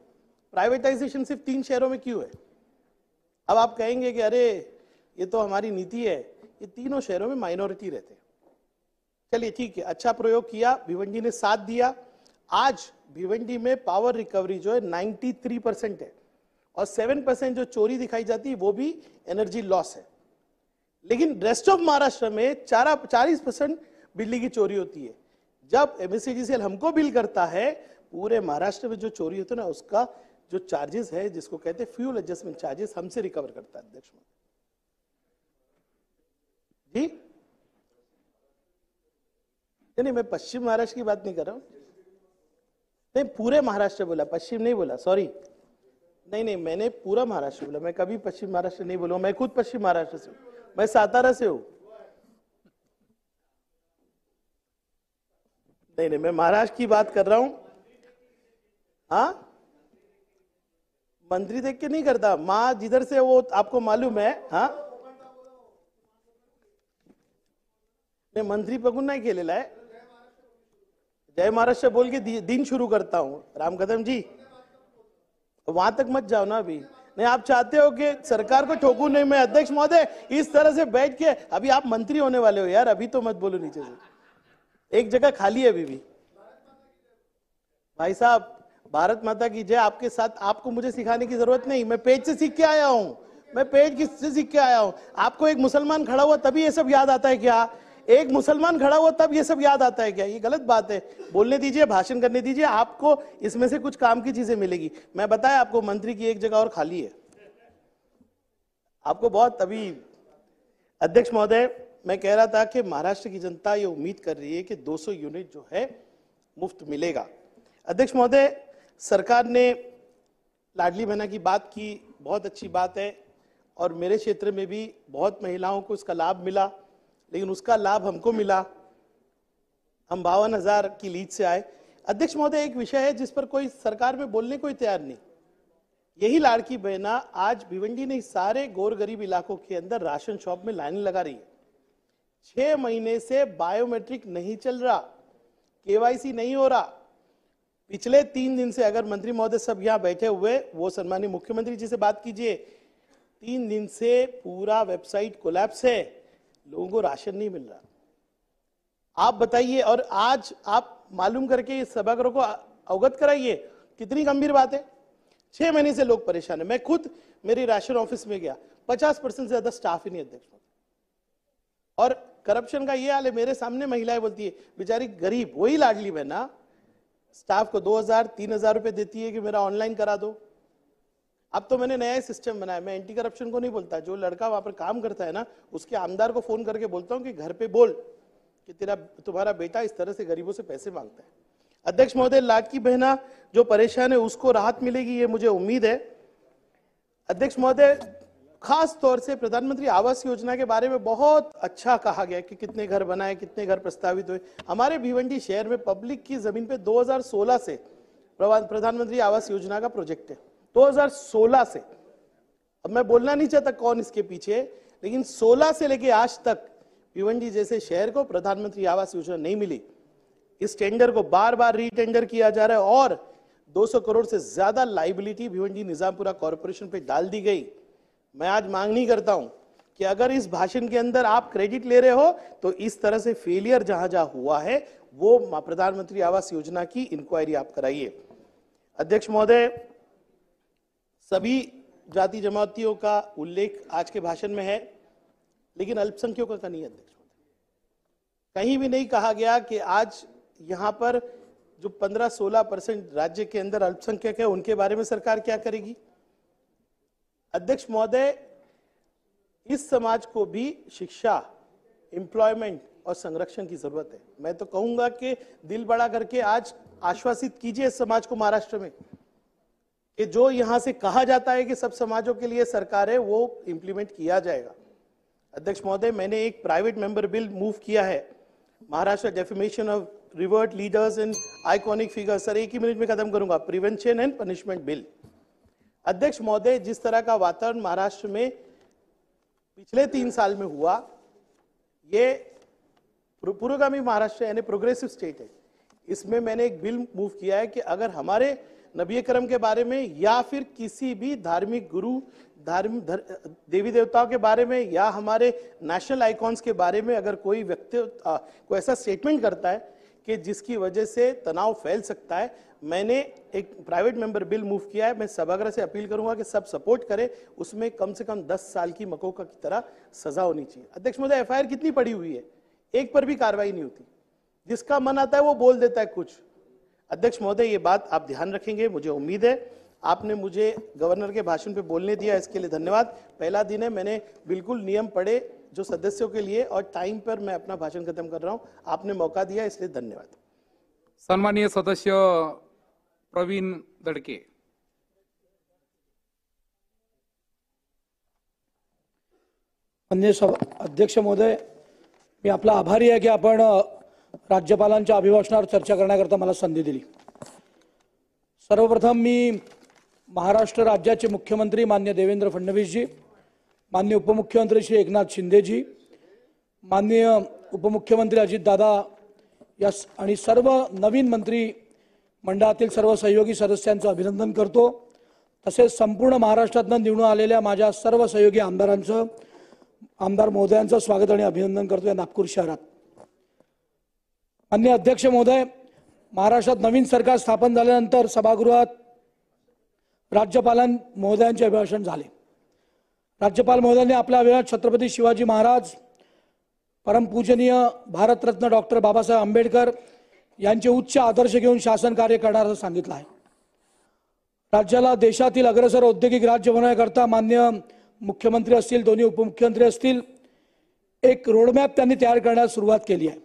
प्राइवेटाइजेशन सिर्फ 3 शहरों में क्यों है? अब आप कहेंगे कि अरे ये तो हमारी नीति है, ये तीनों शहरों में माइनॉरिटी रहते हैं। चलिए ठीक है, अच्छा प्रयोग किया, भिवंडी ने साथ दिया। आज भिवंडी में पावर रिकवरी जो है 93% है, और 7% जो चोरी दिखाई जाती है वो भी एनर्जी लॉस है। लेकिन रेस्ट ऑफ महाराष्ट्र में 40% बिजली की चोरी होती है। जब एमएससीडीसीएल हमको बिल करता है, पूरे महाराष्ट्र में जो चोरी होती है ना, उसका जो चार्जेस है, जिसको कहते हैं फ्यूल एडजस्टमेंट चार्जेस, हमसे रिकवर करता है अध्यक्ष जी। नहीं, मैं पश्चिम महाराष्ट्र की बात नहीं कर रहा हूं, नहीं पूरे महाराष्ट्र बोला, पश्चिम नहीं बोला, सॉरी। नहीं, मैंने पूरा महाराष्ट्र बोला, मैं कभी पश्चिम महाराष्ट्र नहीं बोला। मैं खुद पश्चिम महाराष्ट्र से हूं, मैं सातारा से हूं। नहीं, मैं महाराष्ट्र की बात कर रहा हूं। हाँ, मंत्री देख के नहीं करता, मां जिधर से वो आपको मालूम है। हाँ, मैं मंत्री पकून नहीं केलेला है। जय महाराष्ट्र बोल के दिन शुरू करता हूं। राम कदम जी, वहां तक मत जाओ ना अभी। नहीं, आप चाहते हो कि सरकार को ठोकू नहीं मैं। अध्यक्ष महोदय, इस तरह से बैठ के अभी आप मंत्री होने वाले हो यार, अभी तो मत बोलो नीचे से। एक जगह खाली है अभी भी। भाई साहब, भारत माता की जय। आपके साथ, आपको मुझे सिखाने की जरूरत नहीं, मैं पेज से सीख के आया हूं। मैं पेज से सीख के आया हूं। आपको एक मुसलमान खड़ा हुआ तभी ये सब याद आता है क्या? एक मुसलमान खड़ा हुआ तब ये सब याद आता है क्या? ये गलत बात है। बोलने दीजिए, भाषण करने दीजिए, आपको इसमें से कुछ काम की चीजें मिलेगी। मैं बताया आपको, मंत्री की एक जगह और खाली है। आपको बहुत अभी। अध्यक्ष महोदय, मैं कह रहा था कि महाराष्ट्र की जनता ये उम्मीद कर रही है कि 200 यूनिट जो है मुफ्त मिलेगा। अध्यक्ष महोदय, सरकार ने लाडली बहना की बात की, बहुत अच्छी बात है, और मेरे क्षेत्र में भी बहुत महिलाओं को इसका लाभ मिला, लेकिन उसका लाभ हमको मिला। हम 52,000 की लीड से आए। अध्यक्ष महोदय, एक विषय है जिस पर कोई सरकार में बोलने को तैयार नहीं। यही लाड़की बहना आज भिवंडी नहीं, सारे गौर गरीब इलाकों के अंदर राशन शॉप में लाइन लगा रही है। 6 महीने से बायोमेट्रिक नहीं चल रहा, केवाईसी नहीं हो रहा। पिछले 3 दिन से, अगर मंत्री महोदय सब यहाँ बैठे हुए, वो सम्मानीय मुख्यमंत्री जी से बात कीजिए, 3 दिन से पूरा वेबसाइट कोलैप्स है, लोगों को राशन नहीं मिल रहा। आप बताइए, और आज आप मालूम करके इस सभागृह को अवगत कराइए, कितनी गंभीर बात है। 6 महीने से लोग परेशान है। मैं खुद मेरी राशन ऑफिस में गया, 50% से ज्यादा स्टाफ ही नहीं अध्यक्ष। और करप्शन का ये हाल है, मेरे सामने महिलाएं बोलती है, बेचारी गरीब, वही लाडली बहना स्टाफ को 2,000-3,000 रुपए देती है कि मेरा ऑनलाइन करा दो। अब तो मैंने नया सिस्टम बनाया, मैं एंटी करप्शन को नहीं बोलता, जो लड़का वहां पर काम करता है ना, उसके आमदार को फोन करके बोलता हूं कि घर पे बोल कि तुम्हारा बेटा इस तरह से गरीबों से पैसे मांगता है। अध्यक्ष महोदय, लाडकी बहना जो परेशान है उसको राहत मिलेगी, ये मुझे उम्मीद है। अध्यक्ष महोदय, खास तौर से प्रधानमंत्री आवास योजना के बारे में बहुत अच्छा कहा गया कि कितने घर बनाए, कितने घर प्रस्तावित हुए। हमारे भिवंडी शहर में पब्लिक की जमीन पे 2016 से प्रधानमंत्री आवास योजना का प्रोजेक्ट है, 2016 से। अब मैं बोलना नहीं चाहता कौन इसके पीछे है, लेकिन 16 से लेके आज तक भिवंडी जैसे शहर को प्रधानमंत्री आवास योजना नहीं मिली। इस टेंडर को बार बार रीटेंडर किया जा रहा है और 200 करोड़ से ज्यादा लाइबिलिटी भिवंडी निजामपुरा कॉर्पोरेशन पे डाल दी गई। मैं आज मांग नहीं करता हूं कि अगर इस भाषण के अंदर आप क्रेडिट ले रहे हो तो इस तरह से फेलियर जहां जहां हुआ है वो प्रधानमंत्री आवास योजना की इंक्वायरी आप कराइए। अध्यक्ष महोदय, सभी जाति जमातियों का उल्लेख आज के भाषण में है, लेकिन अल्पसंख्यकों का नहीं। अध्यक्ष महोदय, कहीं भी नहीं कहा गया कि आज यहां पर जो 15-16% राज्य के अंदर अल्पसंख्यक है उनके बारे में सरकार क्या करेगी। अध्यक्ष महोदय, इस समाज को भी शिक्षा, एम्प्लॉयमेंट और संरक्षण की जरूरत है। मैं तो कहूंगा कि दिल बड़ा करके आज आश्वासित कीजिए इस समाज को महाराष्ट्र में कि जो यहां से कहा जाता है कि सब समाजों के लिए सरकार है वो इंप्लीमेंट किया जाएगा। अध्यक्ष महोदय, मैंने एक प्राइवेट मेंबर बिल मूव किया है, Maharashtra defamation of revered leaders and iconic figures. Sir, एक ही मिनट में खत्म करूंगा। Prevention and punishment bill. अध्यक्ष महोदय, जिस तरह का वातावरण महाराष्ट्र में पिछले 3 साल में हुआ, ये पुरोगामी महाराष्ट्र यानी प्रोग्रेसिव स्टेट है। इसमें मैंने एक बिल मूव किया है कि अगर हमारे नबी करम के बारे में या फिर किसी भी धार्मिक गुरु, देवी देवताओं के बारे में या हमारे नेशनल आइकॉन्स के बारे में अगर कोई व्यक्ति कोई ऐसा स्टेटमेंट करता है कि जिसकी वजह से तनाव फैल सकता है, मैंने एक प्राइवेट मेंबर बिल मूव किया है। मैं सभागृह से अपील करूंगा कि सब सपोर्ट करें। उसमें कम से कम 10 साल की मकोका की तरह सजा होनी चाहिए। अध्यक्ष महोदय, एफआईआर कितनी पड़ी हुई है, एक पर भी कार्रवाई नहीं होती। जिसका मन आता है वो बोल देता है कुछ। अध्यक्ष महोदय, ये बात आप ध्यान रखेंगे, मुझे उम्मीद है। आपने मुझे गवर्नर के भाषण पे बोलने दिया, इसके लिए धन्यवाद। पहला दिन है, मैंने बिल्कुल नियम पढ़े जो सदस्यों के लिए, और टाइम पर मैं अपना भाषण खत्म कर रहा हूं। आपने मौका दिया, इसलिए धन्यवाद। सन्माननीय सदस्य प्रवीण दडके। माननीय अध्यक्ष महोदय, मी आपला आभारी आहे की आपण राज्यपालांच्या अभिभाषणावर चर्चा करण्याकरता मला संधी दिली। सर्वप्रथम मी महाराष्ट्र राज्याचे मुख्यमंत्री माननीय देवेंद्र फडणवीसजी, माननीय उपमुख्यमंत्री श्री एकनाथ शिंदेजी, माननीय उपमुख्यमंत्री अजितदादा यास आणि सर्व नवीन मंत्री मंडळातील सर्व सहयोगी सदस्यांचं अभिनंदन करतो। तसेच संपूर्ण महाराष्ट्रातून निवडून आलेल्या माझ्या सर्व सहयोगी आमदारांचं, आमदार महोदयांचं स्वागत आणि अभिनंदन करतो या नागपूर शहरात। माननीय अध्यक्ष महोदय, महाराष्ट्रात नवीन सरकार स्थापन झाल्यानंतर सभागृहात राज्यपाल महोदयांचे अभिभाषण झाले। राज्यपाल महोदयांनी आपल्या अभिभाषणात छत्रपती शिवाजी महाराज, परमपूजनीय भारतरत्न डॉक्टर बाबासाहेब आंबेडकर यांचे उच्च आदर्श घेऊन शासन कार्य करण्याचं सांगितलं आहे। राज्याला देशातील अग्रसर औद्योगिक राज्य बनवण्याकरता माननीय मुख्यमंत्री असतील, दोन्ही उपमुख्यमंत्री असतील, एक रोडमॅप त्यांनी तयार करण्यास सुरुवात केली आहे।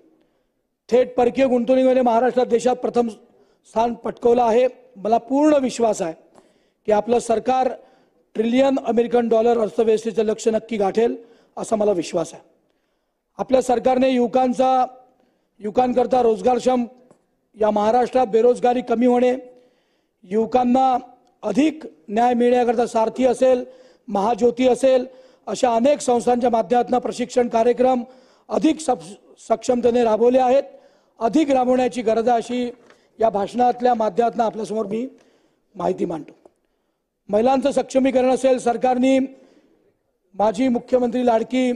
थेट परकीय गुंतवणुकीमध्ये महाराष्ट्रात देशात प्रथम स्थान पटकावलं आहे। मला पूर्ण विश्वास आहे की आपलं सरकार ट्रिलियन अमेरिकन डॉलर अर्थव्यवस्थेचं लक्ष्य नक्की गाठेल, असा मला विश्वास आहे। आपल्या सरकारने युवकांकरता रोजगारक्षम या महाराष्ट्रात बेरोजगारी कमी होणे, युवकांना अधिक न्याय मिळण्याकरता सारथी असेल, महाज्योती असेल, अशा अनेक संस्थांच्या माध्यमातून प्रशिक्षण कार्यक्रम अधिक सक्षमतेने राबवले आहेत। अधिक राबवण्याची गरज आहे अशी या भाषणातल्या माध्यमातून आपल्यासमोर मी माहिती मांडतो। महिलांचं सक्षमीकरण असेल, सरकारने माझी मुख्यमंत्री लाडकी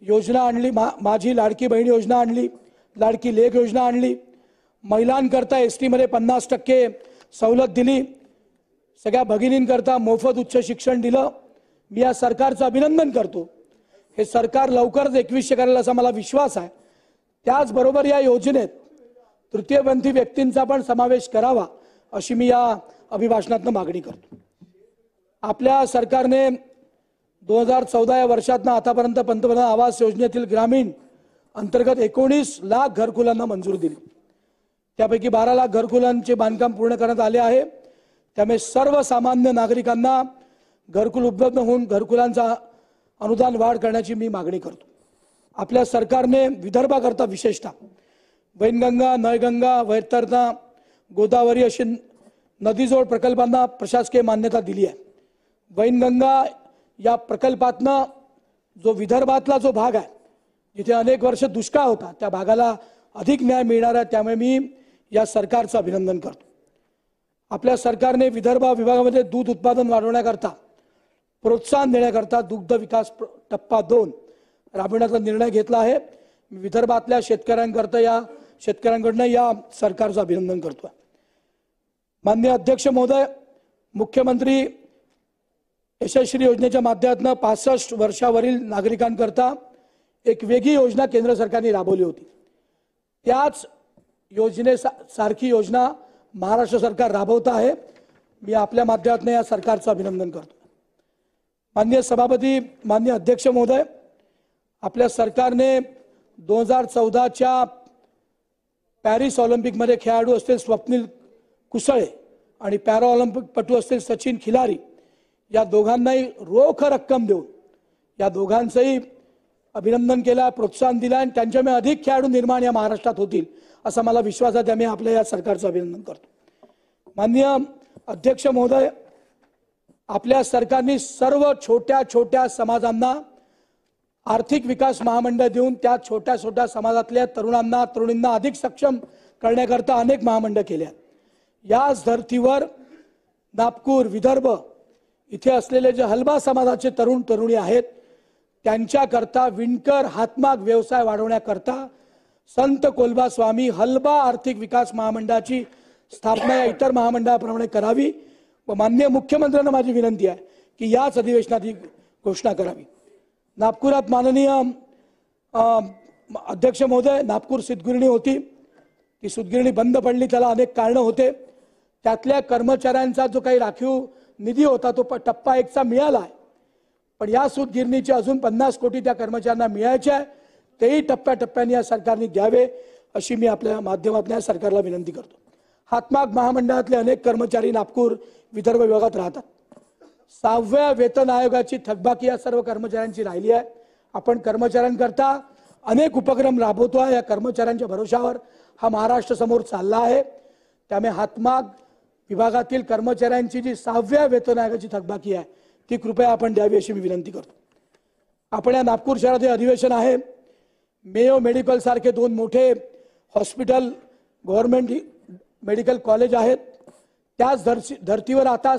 योजना आणली, माझी लाडकी बहीण योजना आणली, लाडकी लेक योजना आणली, महिलांकरता एसटी मध्ये 50% सवलत दिली, सगळ्या भगिनींकरता मोफत उच्च शिक्षण दिलं। मी या सरकारचं अभिनंदन करतो। हे सरकार लवकरच 2100 करेल असा मला विश्वास आहे। त्याचबरोबर या योजनेत तृतीयपंथी व्यक्तींचा पण समावेश करावा अशी मी या अभिभाषणातून मागणी करतो। आपल्या सरकारने 2014 या वर्षातून आतापर्यंत पंतप्रधान आवास योजनेतील ग्रामीण अंतर्गत 19 लाख घरकुलांना मंजुरी दिली। त्यापैकी 12 लाख घरकुलांचे बांधकाम पूर्ण करण्यात आले आहे। त्यामुळे सर्वसामान्य नागरिकांना घरकुल उपलब्ध होऊन घरकुलांचा अनुदान वाढ करण्याची मी मागणी करतो. आपल्या सरकारने विदर्भाकरता विशेषतः वैनगंगा, नळगंगा, वैतरणा, गोदावरी अशी नदीजोड प्रकल्पांना प्रशासकीय मान्यता दिली आहे. वैनगंगा या प्रकल्पातनं जो विदर्भातला जो भाग आहे जिथे अनेक वर्ष दुष्काळ होता त्या भागाला अधिक न्याय मिळणार आहे. त्यामुळे मी या सरकारचं अभिनंदन करतो. आपल्या सरकारने विदर्भ विभागामध्ये दूध उत्पादन वाढवण्याकरता प्रोत्साहन देण्याकरता दुग्ध विकास टप्पा 2 राबविण्याचा निर्णय घेतला आहे. विदर्भातल्या शेतकऱ्यांकडनं या सरकारचं अभिनंदन करतो. माननीय अध्यक्ष महोदय, मुख्यमंत्री यशस्वी योजनेच्या माध्यमातून 65 वर्षावरील नागरिकांकरता एक वेगळी योजना केंद्र सरकारने राबवली होती. त्याच योजनेसारखी योजना महाराष्ट्र सरकार राबवत आहे. मी आपल्या माध्यमातून या सरकारचं अभिनंदन करतो. माननीय सभापती, माननीय अध्यक्ष महोदय, आपल्या सरकारने 2014च्या पॅरिस ऑलिम्पिकमध्ये खेळाडू असतील स्वप्नील कुसळे आणि पॅरा ऑलिम्पिकपटू असतील सचिन खिलारी या दोघांनाही रोख रक्कम देऊन या दोघांचंही अभिनंदन केलं, प्रोत्साहन दिलं आणि त्यांच्यामुळे अधिक खेळाडू निर्माण या महाराष्ट्रात होतील असा मला विश्वास आहे. त्यामुळे आपल्या या सरकारचं अभिनंदन करतो. माननीय अध्यक्ष महोदय, आपल्या सरकारने सर्व छोट्या छोट्या समाजांना आर्थिक विकास महामंडळ देऊन त्या छोट्या छोट्या समाजातल्या तरुणांना तरुणींना अधिक सक्षम करण्याकरता अनेक महामंडळ केले आहेत. याच धर्तीवर नागपूर, विदर्भ इथे असलेले जे हलबा समाजाचे तरुण तरुणी आहेत त्यांच्याकरता विणकर हातमाग व्यवसाय वाढवण्याकरता संत कोलबा स्वामी हलबा आर्थिक विकास महामंडळाची स्थापना या इतर महामंडळाप्रमाणे करावी व माननीय मुख्यमंत्र्यांना माझी विनंती आहे की याच अधिवेशनात ही घोषणा करावी. नागपुरात माननीय अध्यक्ष महोदय, नागपूर सूतगिरणी होती. ती सूतगिरणी बंद पडली, त्याला अनेक कारणं होते. त्यातल्या कर्मचाऱ्यांचा जो काही राखीव निधी होता तो टप्पा 1चा मिळाला आहे, पण या सूतगिरणीचे अजून 50 कोटी त्या कर्मचाऱ्यांना मिळायचे आहे. तेही टप्प्याटप्प्याने या सरकारने द्यावे अशी मी आपल्या माध्यमातून या सरकारला विनंती करतो. हातमाग महामंडळातले अनेक कर्मचारी नागपूर, विदर्भ विभागात राहतात. 6व्या वेतन आयोगाची थकबाकी या सर्व कर्मचाऱ्यांची राहिली आहे. आपण कर्मचाऱ्यांकरता अनेक उपक्रम राबवतो आहे. या कर्मचाऱ्यांच्या भरोशावर हा महाराष्ट्र समोर चालला आहे. त्यामुळे हातमाग विभागातील कर्मचाऱ्यांची जी 6व्या वेतन आयोगाची थकबाकी आहे ती कृपया आपण द्यावी अशी मी विनंती करतो. आपण या नागपूर शहरात अधिवेशन आहे. मेयो मेडिकल सारखे 2 मोठे हॉस्पिटल, गव्हर्नमेंट मेडिकल कॉलेज आहेत. त्याच धर्तीवर आता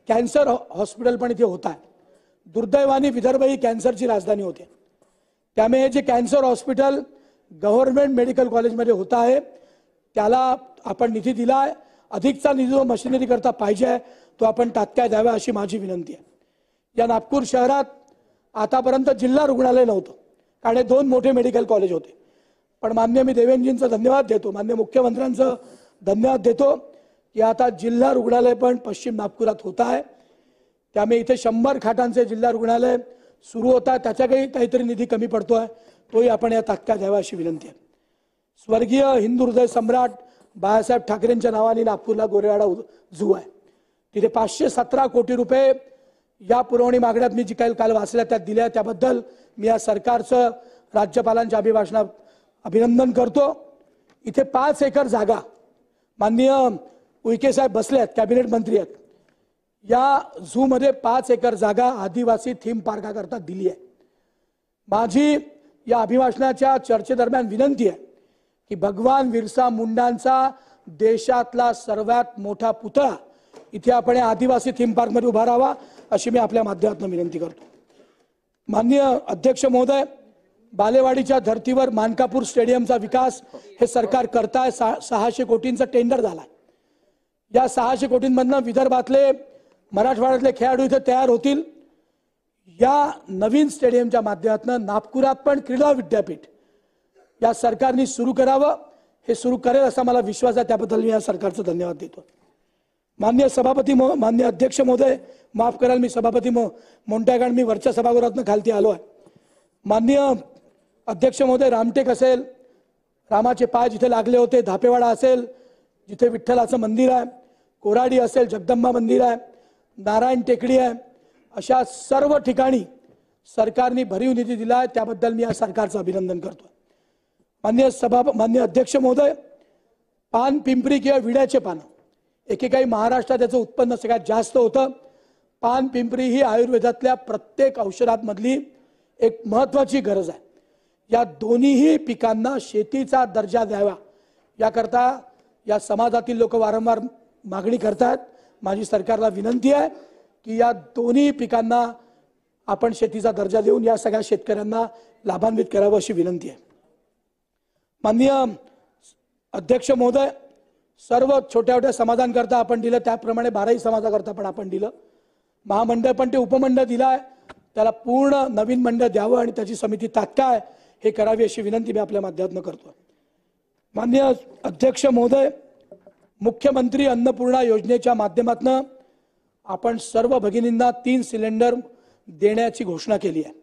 कॅन्सर हॉस्पिटल पण इथे होत आहे. दुर्दैवाने विदर्भ ही कॅन्सरची राजधानी होते. त्यामुळे जे कॅन्सर हॉस्पिटल गव्हर्नमेंट मेडिकल कॉलेजमध्ये होत आहे त्याला आपण निधी दिला आहे. अधिकचा निधी जो मशिनरी करता पाहिजे आहे तो आपण तात्काळ द्यावा अशी माझी विनंती आहे. या नागपूर शहरात आतापर्यंत जिल्हा रुग्णालय नव्हतं कारण हे 2 मोठे मेडिकल कॉलेज होते. पण माननीय मी देवेंद्रजींचा धन्यवाद देतो, माननीय मुख्यमंत्र्यांचं धन्यवाद देतो की आता जिल्हा रुग्णालय पण पश्चिम नागपुरात होत आहे. त्यामुळे इथे 100 खाटांचे जिल्हा रुग्णालय सुरू होत आहे. त्याच्याकडे काहीतरी निधी कमी पडतो आहे, तोही आपण या तात्काळ द्यावा अशी विनंती आहे. स्वर्गीय हिंदू हृदय सम्राट बाळासाहेब ठाकरेंच्या नावाने नागपूरला गोरेवाडा झू आहे. तिथे 517 कोटी रुपये या पुरवणी मागण्यात मी जी काही काल वाचल्या त्या दिल्या त्याबद्दल मी या सरकारचं राज्यपालांच्या अभिभाषणात अभिनंदन करतो. इथे 5 एकर जागा माननीय उईके साहेब बसले आहेत, कॅबिनेट मंत्री आहेत. या झू मध्ये 5 एकर जागा आदिवासी थीम पार्काकरता दिली आहे. माझी या अभिभाषणाच्या चर्चेदरम्यान विनंती आहे की भगवान बिरसा मुंडांचा देशातला सर्वात मोठा पुतळा इथे आपण या आदिवासी थीम पार्क मध्ये उभा राहावा अशी मी आपल्या माध्यमातून विनंती करतो. माननीय अध्यक्ष महोदय, बालेवाडीच्या धर्तीवर मानकापूर स्टेडियमचा विकास हे सरकार करताय. 600 कोटींचा टेंडर झालाय. या 600 कोटींमधनं विदर्भातले मराठवाड्यातले खेळाडू इथे तयार होतील. या नवीन स्टेडियमच्या माध्यमातून नागपुरात पण क्रीडा विद्यापीठ या सरकारने सुरू करावं. हे सुरू करेल असा मला विश्वास आहे. त्याबद्दल मी या सरकारचं धन्यवाद देतो. माननीय सभापती, माननीय अध्यक्ष महोदय, माफ कराल मी सभापती मोंट्या कारण मी वरच्या सभागृहातून खालती आलो आहे. माननीय अध्यक्ष महोदय, रामटेक असेल, रामाचे पाय जिथे लागले होते, धापेवाडा असेल जिथे विठ्ठलाचं मंदिर आहे, कोराडी असेल, जगदंबा मंदिर आहे, नारायण टेकडी आहे, अशा सर्व ठिकाणी सरकारने भरीव निधी दिला त्याबद्दल मी या सरकारचं अभिनंदन करतो. मान्य अध्यक्ष महोदय, पान पिंपरी किंवा विड्याचे पानं एकेकाळी महाराष्ट्रात त्याचं उत्पन्न सगळ्यात जास्त होतं. पान पिंपरी ही आयुर्वेदातल्या प्रत्येक औषधांमधली एक महत्त्वाची गरज आहे. या दोन्हीही पिकांना शेतीचा दर्जा द्यावा याकरता या समाजातील लोक वारंवार मागणी करतात. माझी सरकारला विनंती आहे की या दोन्ही पिकांना आपण शेतीचा दर्जा देऊन या सगळ्या शेतकऱ्यांना लाभान्वित करावं अशी विनंती आहे. माननीय अध्यक्ष महोदय, सर्व छोट्या छोट्या समाजांकरता आपण दिलं, त्याप्रमाणे 12ही समाजाकरता पण आपण दिलं. महामंडळ पण ते उपमंडळ दिलं आहे, त्याला पूर्ण नवीन मंडळ द्यावं आणि त्याची समिती तात्काळ हे करावी अशी विनंती मी आपल्या माध्यमातून करतो. माननीय अध्यक्ष महोदय, मुख्यमंत्री अन्नपूर्णा योजनेच्या माध्यमातून आपण सर्व भगिनींना 3 सिलेंडर देण्याची घोषणा केली आहे.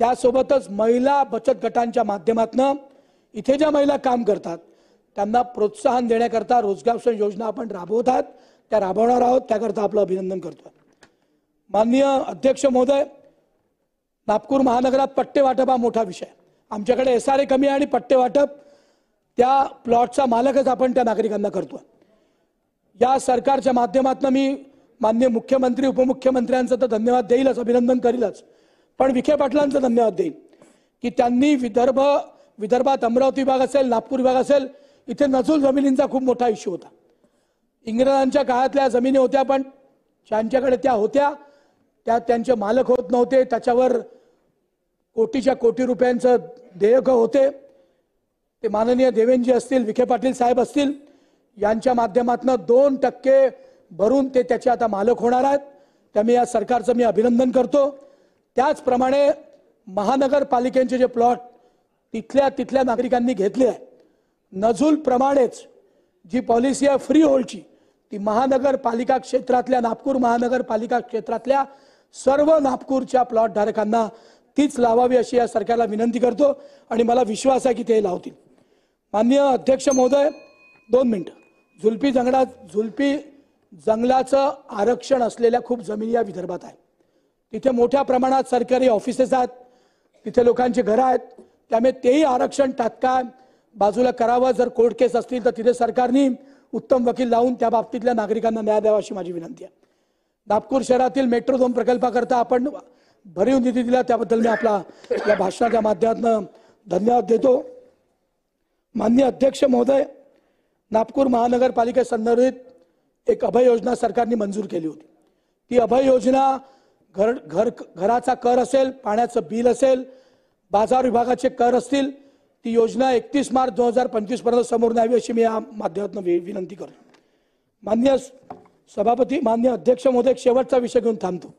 त्यासोबतच महिला बचत गटांच्या माध्यमातून इथे ज्या महिला काम करतात त्यांना प्रोत्साहन देण्याकरता रोजगार योजना आपण राबवत आहात, त्या राबवणार आहोत, त्याकरता आपलं अभिनंदन करतो. माननीय अध्यक्ष महोदय, नागपूर महानगरात पट्टे वाटप हा मोठा विषय. आमच्याकडे SRA कमी आहे आणि पट्टे वाटप त्या प्लॉटचा मालकच आपण त्या नागरिकांना करतो. या सरकारच्या माध्यमातून मी माननीय मुख्यमंत्री उपमुख्यमंत्र्यांचं तर धन्यवाद देईलच, अभिनंदन करीलच, पण विखे पाटलांचं धन्यवाद देईल की त्यांनी विदर्भात अमरावती विभाग असेल, नागपूर विभाग असेल, इथे नजूल जमिनींचा खूप मोठा इश्यू होता. इंग्रजांच्या काळातल्या जमिनी होत्या, पण ज्यांच्याकडे त्या होत्या त्या त्यांचे मालक होत नव्हते, त्याच्यावर कोटीच्या कोटी रुपयांचं देयक होते. ते माननीय देवेंजी असतील, विखे पाटील साहेब असतील, यांच्या माध्यमातून 2% भरून ते त्याचे आता मालक होणार आहेत. त्यामुळे या सरकारचं मी अभिनंदन करतो. त्याचप्रमाणे महानगरपालिकेचे जे प्लॉट तिथल्या नागरिकांनी घेतले आहे, नजूल प्रमाणेच जी पॉलिसी आहे फ्री होल्डची, ती महानगरपालिका क्षेत्रातल्या, नागपूर महानगरपालिका क्षेत्रातल्या सर्व नागपूरच्या प्लॉट धारकांना तीच लावावी अशी या सरकारला विनंती करतो आणि मला विश्वास आहे की ते लावतील. माननीय अध्यक्ष महोदय, 2 मिनिटं. झुलपी जंगलाचं आरक्षण असलेल्या खूप जमिनी या विदर्भात आहेत. तिथे मोठ्या प्रमाणात सरकारी ऑफिसेस आहेत, तिथे लोकांची घरं आहेत, त्यामुळे तेही आरक्षण तात्काळ बाजूला करावं. जर कोर्ट केस असतील तर तिथे सरकारने उत्तम वकील लावून त्या बाबतीतल्या नागरिकांना न्याय द्यावा अशी माझी विनंती आहे. नागपूर शहरातील मेट्रो 2 प्रकल्पाकरता आपण भरीव निधी दिला, त्याबद्दल मी आपला या भाषणाच्या माध्यमातून धन्यवाद देतो. माननीय अध्यक्ष महोदय, नागपूर महानगरपालिकेसंदर्भात एक अभय योजना सरकारने मंजूर केली होती. ती अभय योजना घराचा कर असेल, पाण्याचं बिल असेल, बाजार विभागाचे कर असतील, ती योजना 31 मार्च 2025 पर्यंत समोर न्यावी अशी मी या माध्यमातून विनंती करतो. माननीय सभापती, माननीय अध्यक्ष महोदय, एक शेवटचा विषय घेऊन थांबतो.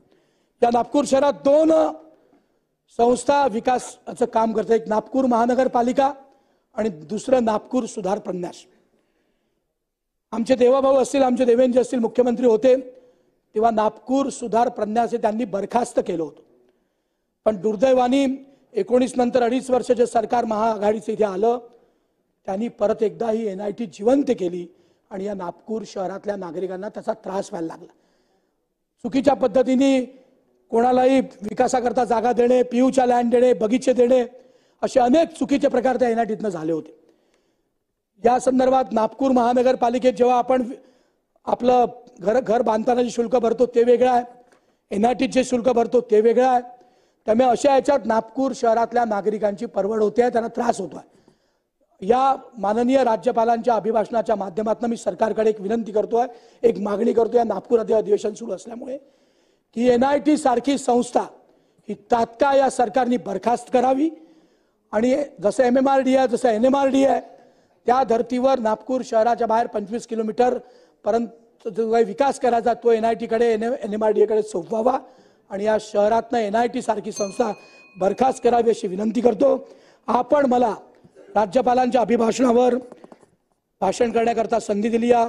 या नागपूर शहरात 2 संस्था विकासाचं काम करतात. एक नागपूर महानगरपालिका आणि दुसरं नागपूर सुधार प्रन्यास. आमचे देवाभाऊ असतील, आमचे देवेंजी असतील, मुख्यमंत्री होते तेव्हा नागपूर सुधार प्रन्यास हे त्यांनी बरखास्त केलं होतं. पण दुर्दैवाने 19 नंतर 2.5 वर्ष जे सरकार महाआघाडीचं इथे आलं, त्यांनी परत एकदा ही NIT जिवंत केली आणि या नागपूर शहरातल्या नागरिकांना त्याचा त्रास व्हायला लागला. चुकीच्या पद्धतीने कोणालाही विकासाकरता जागा देणे, PUच्या लँड देणे, बगीचे देणे, असे अनेक चुकीचे प्रकार त्या NITतनं झाले होते. या संदर्भात नागपूर महानगरपालिकेत जेव्हा आपण आपलं घर बांधताना जे शुल्क भरतो ते वेगळं आहे, NITत जे शुल्क भरतो ते वेगळं आहे. त्यामुळे अशा याच्यात नागपूर शहरातल्या नागरिकांची परवड होते आहे, त्यांना त्रास होतो आहे. या माननीय राज्यपालांच्या अभिभाषणाच्या माध्यमातून मी सरकारकडे एक विनंती करतोय, एक मागणी करतोय. नागपूरमध्ये अधिवेशन सुरू असल्यामुळे की NIT सारखी संस्था ही तात्काळ या सरकारने बरखास्त करावी आणि जसं MMRD आहे, जसं NMRD आहे, त्या धर्तीवर नागपूर शहराच्या बाहेर 25 किलोमीटर पर्यंत जो काही विकास करायचा तो NIT कडे, NMRD कडे सोपवावा आणि या शहरातनं NIT सारखी संस्था बरखास्त करावी अशी विनंती करतो. आपण मला राज्यपालांच्या अभिभाषणावर भाषण करण्याकरता संधी दिली, या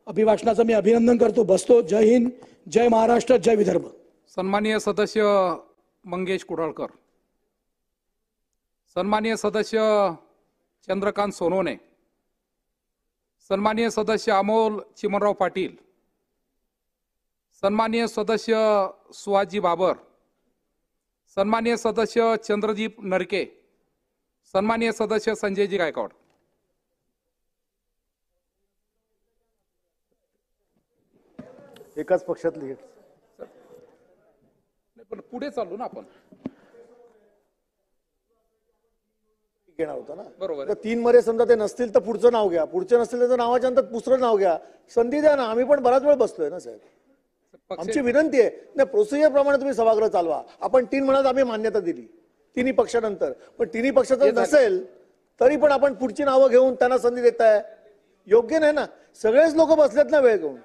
अभिभाषणाचं मी अभिनंदन करतो. बसतो. जय हिंद, जय महाराष्ट्र, जय विदर्भ. सन्माननीय सदस्य मंगेश कुडाळकर, सन्माननीय सदस्य चंद्रकांत सोनवणे, सन्माननीय सदस्य अमोल चिमनराव पाटील, सन्माननीय सदस्य सुहाजी बाबर, सन्माननीय सदस्य चंद्रजीत नरके, सन्माननीय सदस्य संजयजी गायकवाड. एकाच पक्षातली आहे. नाही, पण पुढे चाललो ना आपण. घेणार होता ना, बरोबर तर 3 मध्ये समजा ते नसतील तर पुढचं नाव घ्या, पुढचे नसतील तर नावाच्या नंतर दुसरं नाव घ्या, संधी द्या ना. आम्ही पण बराच वेळ बसलोय ना साहेब. आमची विनंती आहे नाही, प्रोसिजर प्रमाणे तुम्ही सभागृह चालवा. आपण 3 म्हणाल आम्ही मान्यता दिली तिन्ही पक्षानंतर, पण तिन्ही पक्षाचं नसेल तरी पण आपण पुढची नावं घेऊन त्यांना संधी देताय, योग्य नाही ना. सगळेच लोक बसलेत ना वेळ घेऊन.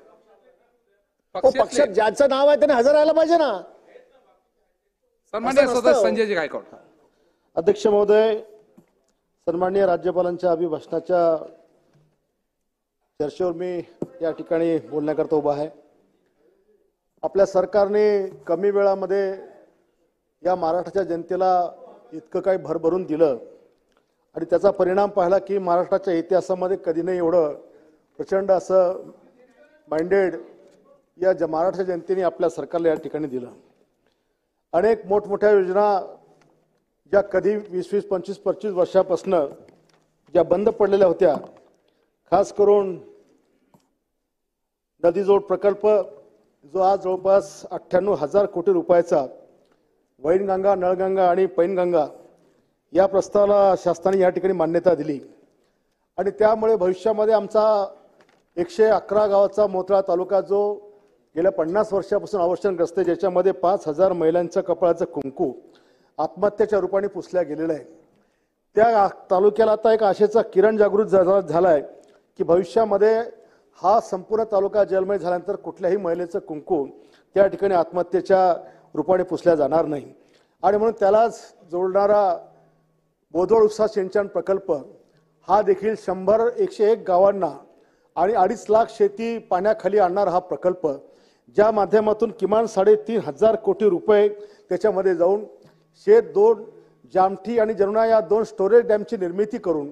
पक्षात ज्यांचं नाव आहे त्याने हजर राहायला पाहिजे ना. सन्माननीय सदस्य संजयजी गायकवाड. अध्यक्ष महोदय, सन्माननीय राज्यपालांच्या अभिभाषणाच्या चर्चेवर मी या ठिकाणी बोलण्याकरता उभा आहे. आपल्या सरकारने कमी वेळामध्ये या महाराष्ट्राच्या जनतेला इतकं काही भरभरून दिलं आणि त्याचा परिणाम पाहिला की महाराष्ट्राच्या इतिहासामध्ये कधी नाही एवढं प्रचंड असं माइंडेड या महाराष्ट्राच्या जनतेने आपल्या सरकारला या ठिकाणी दिलं. अनेक मोठमोठ्या योजना ज्या कधी 20-20, 25-25 वर्षापासून ज्या बंद पडलेल्या होत्या, खास करून नदीजोड प्रकल्प जो आज जवळपास 98,000 कोटी रुपयाचा वैनगंगा, नळगंगा आणि पैनगंगा या प्रस्तावाला शासनाने या ठिकाणी मान्यता दिली आणि त्यामुळे भविष्यामध्ये आमचा 111 गावाचा मोताळा तालुका जो गेल्या 50 वर्षापासून अवर्षणग्रस्त आहे, ज्याच्यामध्ये 5,000 महिलांच्या कपाळाचं कुंकू आत्महत्येच्या रूपाने पुसल्या गेलेलं आहे, त्या तालुक्याला आता एक आशेचा किरण जागृत झालाय की भविष्यामध्ये हा संपूर्ण तालुका जलमय झाल्यानंतर कुठल्याही महिलेचं कुंकू त्या ठिकाणी आत्महत्येच्या रूपाने पुसल्या जाणार नाही. आणि म्हणून त्यालाच जोडणारा बोदोड उपसा सिंचन प्रकल्प हा देखील 101 गावांना आणि 2.5 लाख शेती पाण्याखाली आणणारा हा प्रकल्प, ज्या माध्यमातून किमान 3,500 कोटी रुपये त्याच्यामध्ये जाऊन शेत 2 जामठी आणि जमुना या 2 स्टोरेज डॅमची निर्मिती करून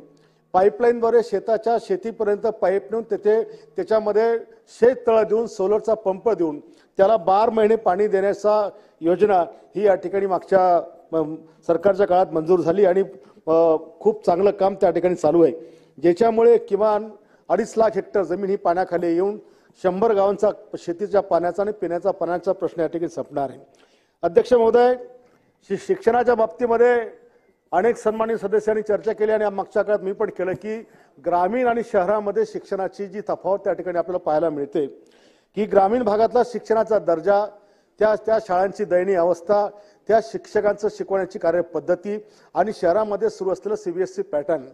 पाईपलाईनद्वारे शेताच्या शेतीपर्यंत पाईप नेऊन त्याच्यामध्ये शेततळं देऊन सोलरचा पंप देऊन त्याला 12 महिने पाणी देण्याचा योजना ही या ठिकाणी मागच्या सरकारच्या काळात मंजूर झाली आणि खूप चांगलं काम त्या ठिकाणी चालू आहे, ज्याच्यामुळे किमान 2.5 लाख हेक्टर जमीन ही पाण्याखाली येऊन 100 गावांचा शेतीच्या पाण्याचा आणि पिण्याचा पाण्याचा प्रश्न या ठिकाणी संपणार आहे. अध्यक्ष महोदय, शिक्षणाच्या बाबतीमध्ये अनेक सन्माननीय सदस्यांनी चर्चा केली आणि मागच्या काळात मी पण केलं की ग्रामीण आणि शहरामध्ये शिक्षणाची जी तफावत त्या ठिकाणी आपल्याला पाहायला मिळते की ग्रामीण भागातला शिक्षणाचा दर्जा, त्या शाळांची दयनीय अवस्था, त्या शिक्षकांचं शिकवण्याची कार्यपद्धती आणि शहरामध्ये सुरू असलेलं CBSE पॅटर्न,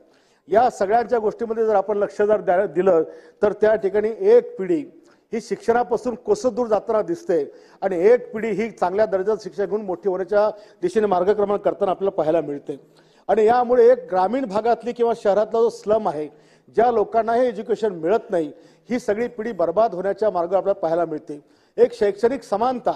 या सगळ्यांच्या गोष्टीमध्ये जर आपण लक्ष जर दिलं तर त्या ठिकाणी एक पिढी ही शिक्षणापासून कोसत दूर जाताना दिसते आणि एक पिढी ही चांगल्या दर्जाचं शिक्षण घेऊन मोठी होण्याच्या दिशेने मार्गक्रमण करताना आपल्याला पाहायला मिळते. आणि यामुळे एक ग्रामीण भागातली किंवा शहरातला जो स्लम आहे, ज्या लोकांना हे एज्युकेशन मिळत नाही, ही सगळी पिढी बर्बाद होण्याच्या मार्गावर आपल्याला पाहायला मिळते. एक शैक्षणिक समानता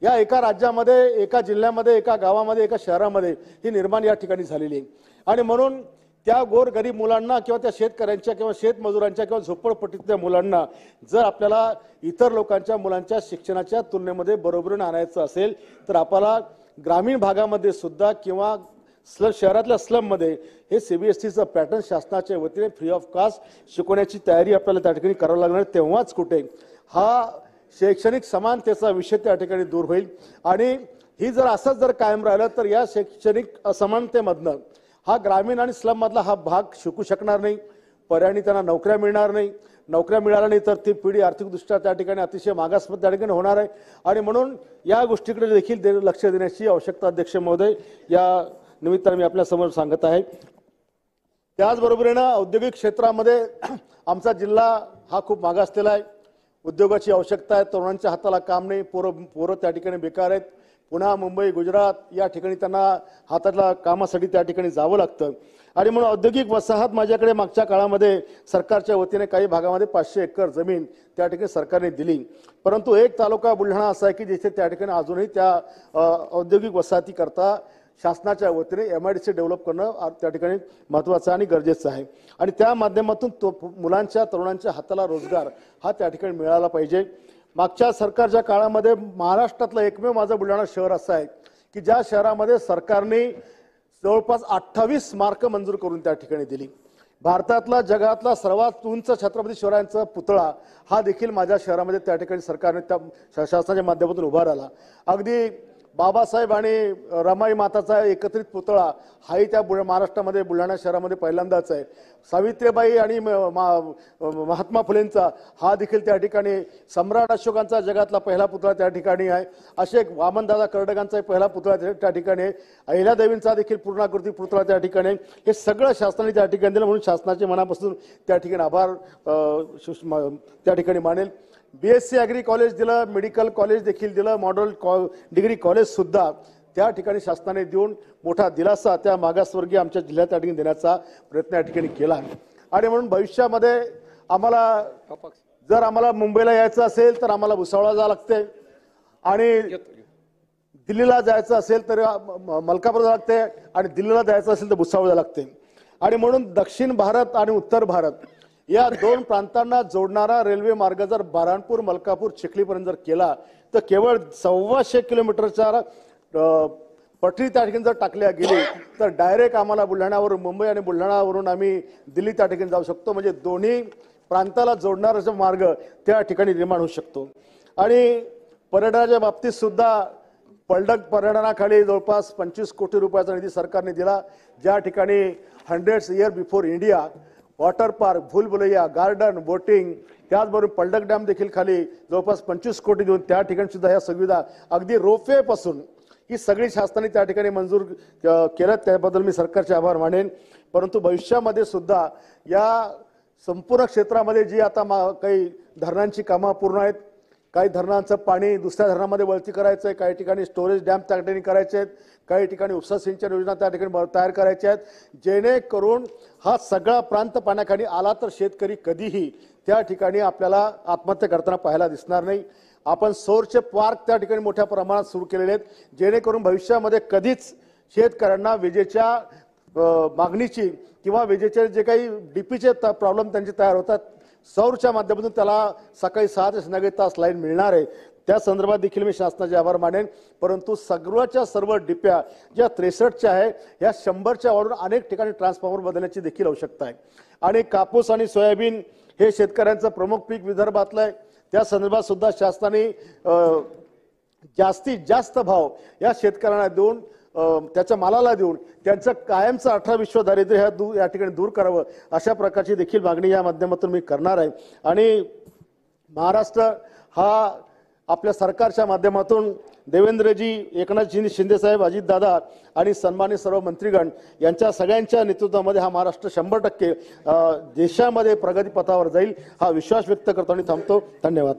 या एका राज्यामध्ये, एका जिल्ह्यामध्ये, एका गावामध्ये, एका शहरामध्ये ही निर्माण या ठिकाणी झालेली आहे. आणि म्हणून त्या गोरगरीब मुलांना किंवा त्या शेतकऱ्यांच्या किंवा शेतमजुरांच्या किंवा झोपडपट्टीतल्या मुलांना जर आपल्याला इतर लोकांच्या मुलांच्या शिक्षणाच्या तुलनेमध्ये बरोबरीने आणायचं असेल तर आपल्याला ग्रामीण भागामध्ये सुद्धा किंवा शहरातल्या स्लममध्ये हे CBSEचं पॅटर्न शासनाच्या वतीने फ्री ऑफ कास्ट शिकवण्याची तयारी आपल्याला त्या ठिकाणी करावं लागणार. तेव्हाच कुठे हा शैक्षणिक समानतेचा विषय त्या ठिकाणी दूर होईल. आणि ही जर असंच जर कायम राहिलं तर या शैक्षणिक असमानतेमधनं हा ग्रामीण आणि स्लम मधला हा भाग शिकू शकणार नाही, पर्यायाने त्यांना नोकऱ्या मिळणार नाही, नोकऱ्या मिळाल्या नाही तर ती पिढी आर्थिकदृष्ट्या त्या ठिकाणी अतिशय मागास त्या ठिकाणी होणार आहे. आणि म्हणून या गोष्टीकडे देखील लक्ष देण्याची आवश्यकता अध्यक्ष महोदय या निमित्ताने मी आपल्या समोर सांगत आहे. त्याचबरोबरीनं औद्योगिक क्षेत्रामध्ये आमचा जिल्हा हा खूप मागासलेला आहे. उद्योगाची आवश्यकता आहे, तरुणांच्या हाताला काम नाही, पोरं त्या ठिकाणी बेकार आहेत. पुणे, मुंबई, गुजरात या ठिकाणी त्यांना हातातल्या कामासाठी त्या ठिकाणी जावं लागतं. आणि म्हणून औद्योगिक वसाहत माझ्याकडे मागच्या काळामध्ये सरकारच्या वतीने काही भागामध्ये 500 एकर जमीन त्या ठिकाणी सरकारने दिली. परंतु एक तालुका बुलढाणा असा आहे की जिथे त्या ठिकाणी अजूनही त्या औद्योगिक वसाहती करता शासनाच्या वतीने MIDC डेव्हलप करणं त्या ठिकाणी महत्त्वाचं आणि गरजेचं आहे. आणि त्या माध्यमातून मुलांच्या तरुणांच्या हाताला रोजगार हा त्या ठिकाणी मिळाला पाहिजे. मागच्या सरकारच्या काळामध्ये महाराष्ट्रातलं एकमेव माझं बुलढाणा शहर असं आहे की ज्या शहरामध्ये सरकारने जवळपास 28 मार्क मंजूर करून त्या ठिकाणी दिली. भारतातला जगातला सर्वात उंच छत्रपती शिवरायांचा पुतळा हा देखील माझ्या शहरामध्ये त्या ठिकाणी सरकारने त्या शासनाच्या माध्यमातून उभा राहिला. अगदी बाबासाहेब आणि रमाई माताचा एकत्रित पुतळा हाही त्या महाराष्ट्रामध्ये बुलढाणा शहरामध्ये पहिल्यांदाच आहे. सावित्रीबाई आणि महात्मा फुलेंचा हा देखील त्या ठिकाणी, सम्राट अशोकांचा जगातला पहिला पुतळा त्या ठिकाणी आहे. असे वामनदादा कर्डकांचा पहिला पुतळा त्या ठिकाणी आहे. अहिल्यादेवींचा देखील पूर्णाकृती पुतळा त्या ठिकाणी आहे. हे सगळं शासनाने त्या ठिकाणी दिलं, म्हणून शासनाचे मनापासून त्या ठिकाणी आभार त्या ठिकाणी मानेल. BSc ॲग्री कॉलेज दिलं, मेडिकल कॉलेज देखील दिलं, मॉडेल डिग्री कॉलेज सुद्धा त्या ठिकाणी शासनाने देऊन मोठा दिलासा त्या मागासवर्गीय आमच्या जिल्ह्यात त्या ठिकाणी देण्याचा प्रयत्न या ठिकाणी केला. आणि म्हणून भविष्यामध्ये जर आम्हाला मुंबईला यायचं असेल तर आम्हाला भुसावळला जावं लागते, आणि दिल्लीला जायचं असेल तर मलकापूर जावं लागते, आणि दिल्लीला जायचं असेल तर भुसावळ जावं लागते. आणि म्हणून दक्षिण भारत आणि उत्तर भारत या दोन प्रांतांना जोडणारा रेल्वे मार्ग जर बाराणपूर, मलकापूर, चिखलीपर्यंत जर केला तर केवळ 125 किलोमीटरच्या पटरी त्या ठिकाणी जर टाकल्या गेली तर डायरेक्ट आम्हाला बुलढाण्यावरून मुंबई आणि बुलढाणावरून आम्ही दिल्ली त्या ठिकाणी जाऊ शकतो. म्हणजे दोन्ही प्रांताला जोडणारा मार्ग त्या ठिकाणी निर्माण होऊ शकतो. आणि पर्यटनाच्या बाबतीत सुद्धा पलडक पर्यटनाखाली जवळपास 25 कोटी रुपयाचा निधी सरकारने दिला. ज्या ठिकाणी 100 year before India water park, भूलभुलैया, गार्डन, बोटिंग, त्याचबरोबर पलडक डॅम देखील खाली जवळपास 25 कोटी देऊन त्या ठिकाणी सुद्धा ह्या सुविधा अगदी रोपवे पासून ही सगळी शासनाने त्या ठिकाणी मंजूर केलं. त्याबद्दल मी सरकारचे आभार मानेन. परंतु भविष्यामध्ये सुद्धा या संपूर्ण क्षेत्रामध्ये जी आता काही धरणांची कामं पूर्ण आहेत, काही धरणांचं पाणी दुसऱ्या धरणामध्ये वळती करायचं आहे, काही ठिकाणी स्टोरेज डॅम त्या ठिकाणी करायचे आहेत, काही ठिकाणी उपसा सिंचन योजना त्या ठिकाणी तयार करायच्या आहेत, जेणेकरून हा सगळा प्रांत पाण्याखाली आला तर शेतकरी कधीही त्या ठिकाणी आपल्याला आत्महत्या करताना पाहायला दिसणार नाही. आपण सौरचे पार्क त्या ठिकाणी मोठ्या प्रमाणात सुरू केलेले आहेत, जेणेकरून भविष्यामध्ये कधीच शेतकऱ्यांना विजेच्या मागणीची किंवा विजेचे जे काही डीपीचे प्रॉब्लेम त्यांचे तयार होतात, सौरच्या माध्यमातून त्याला सकाळी 6 ते संध्याकाळी तास लाईन मिळणार आहे. त्या संदर्भात देखील मी शासनाचे आभार मानेन. परंतु सर्वच्या सर्व डिप्या ज्या 63च्या आहे या 100च्या वाढून अनेक ठिकाणी ट्रान्सफॉर्मर बदलण्याची देखील आवश्यकता आहे. आणि कापूस आणि सोयाबीन हे शेतकऱ्यांचं प्रमुख पीक विदर्भातलं आहे. त्या संदर्भात सुद्धा शासनाने जास्तीत जास्त भाव या शेतकऱ्यांना देऊन त्याच्या मालाला देऊन त्यांचं कायमचं 18 विश्व दारिद्र्य या ठिकाणी दूर करावं अशा प्रकारची देखील मागणी या माध्यमातून मी करणार आहे. आणि महाराष्ट्र हा आपल्या सरकारच्या माध्यमातून देवेंद्रजी, एकनाथजी शिंदेसाहेब, अजितदादा आणि सन्मानित सर्व मंत्रीगण यांच्या सगळ्यांच्या नेतृत्वामध्ये हा महाराष्ट्र 100% देशामध्ये प्रगतीपथावर जाईल हा विश्वास व्यक्त करतो आणि थांबतो. धन्यवाद.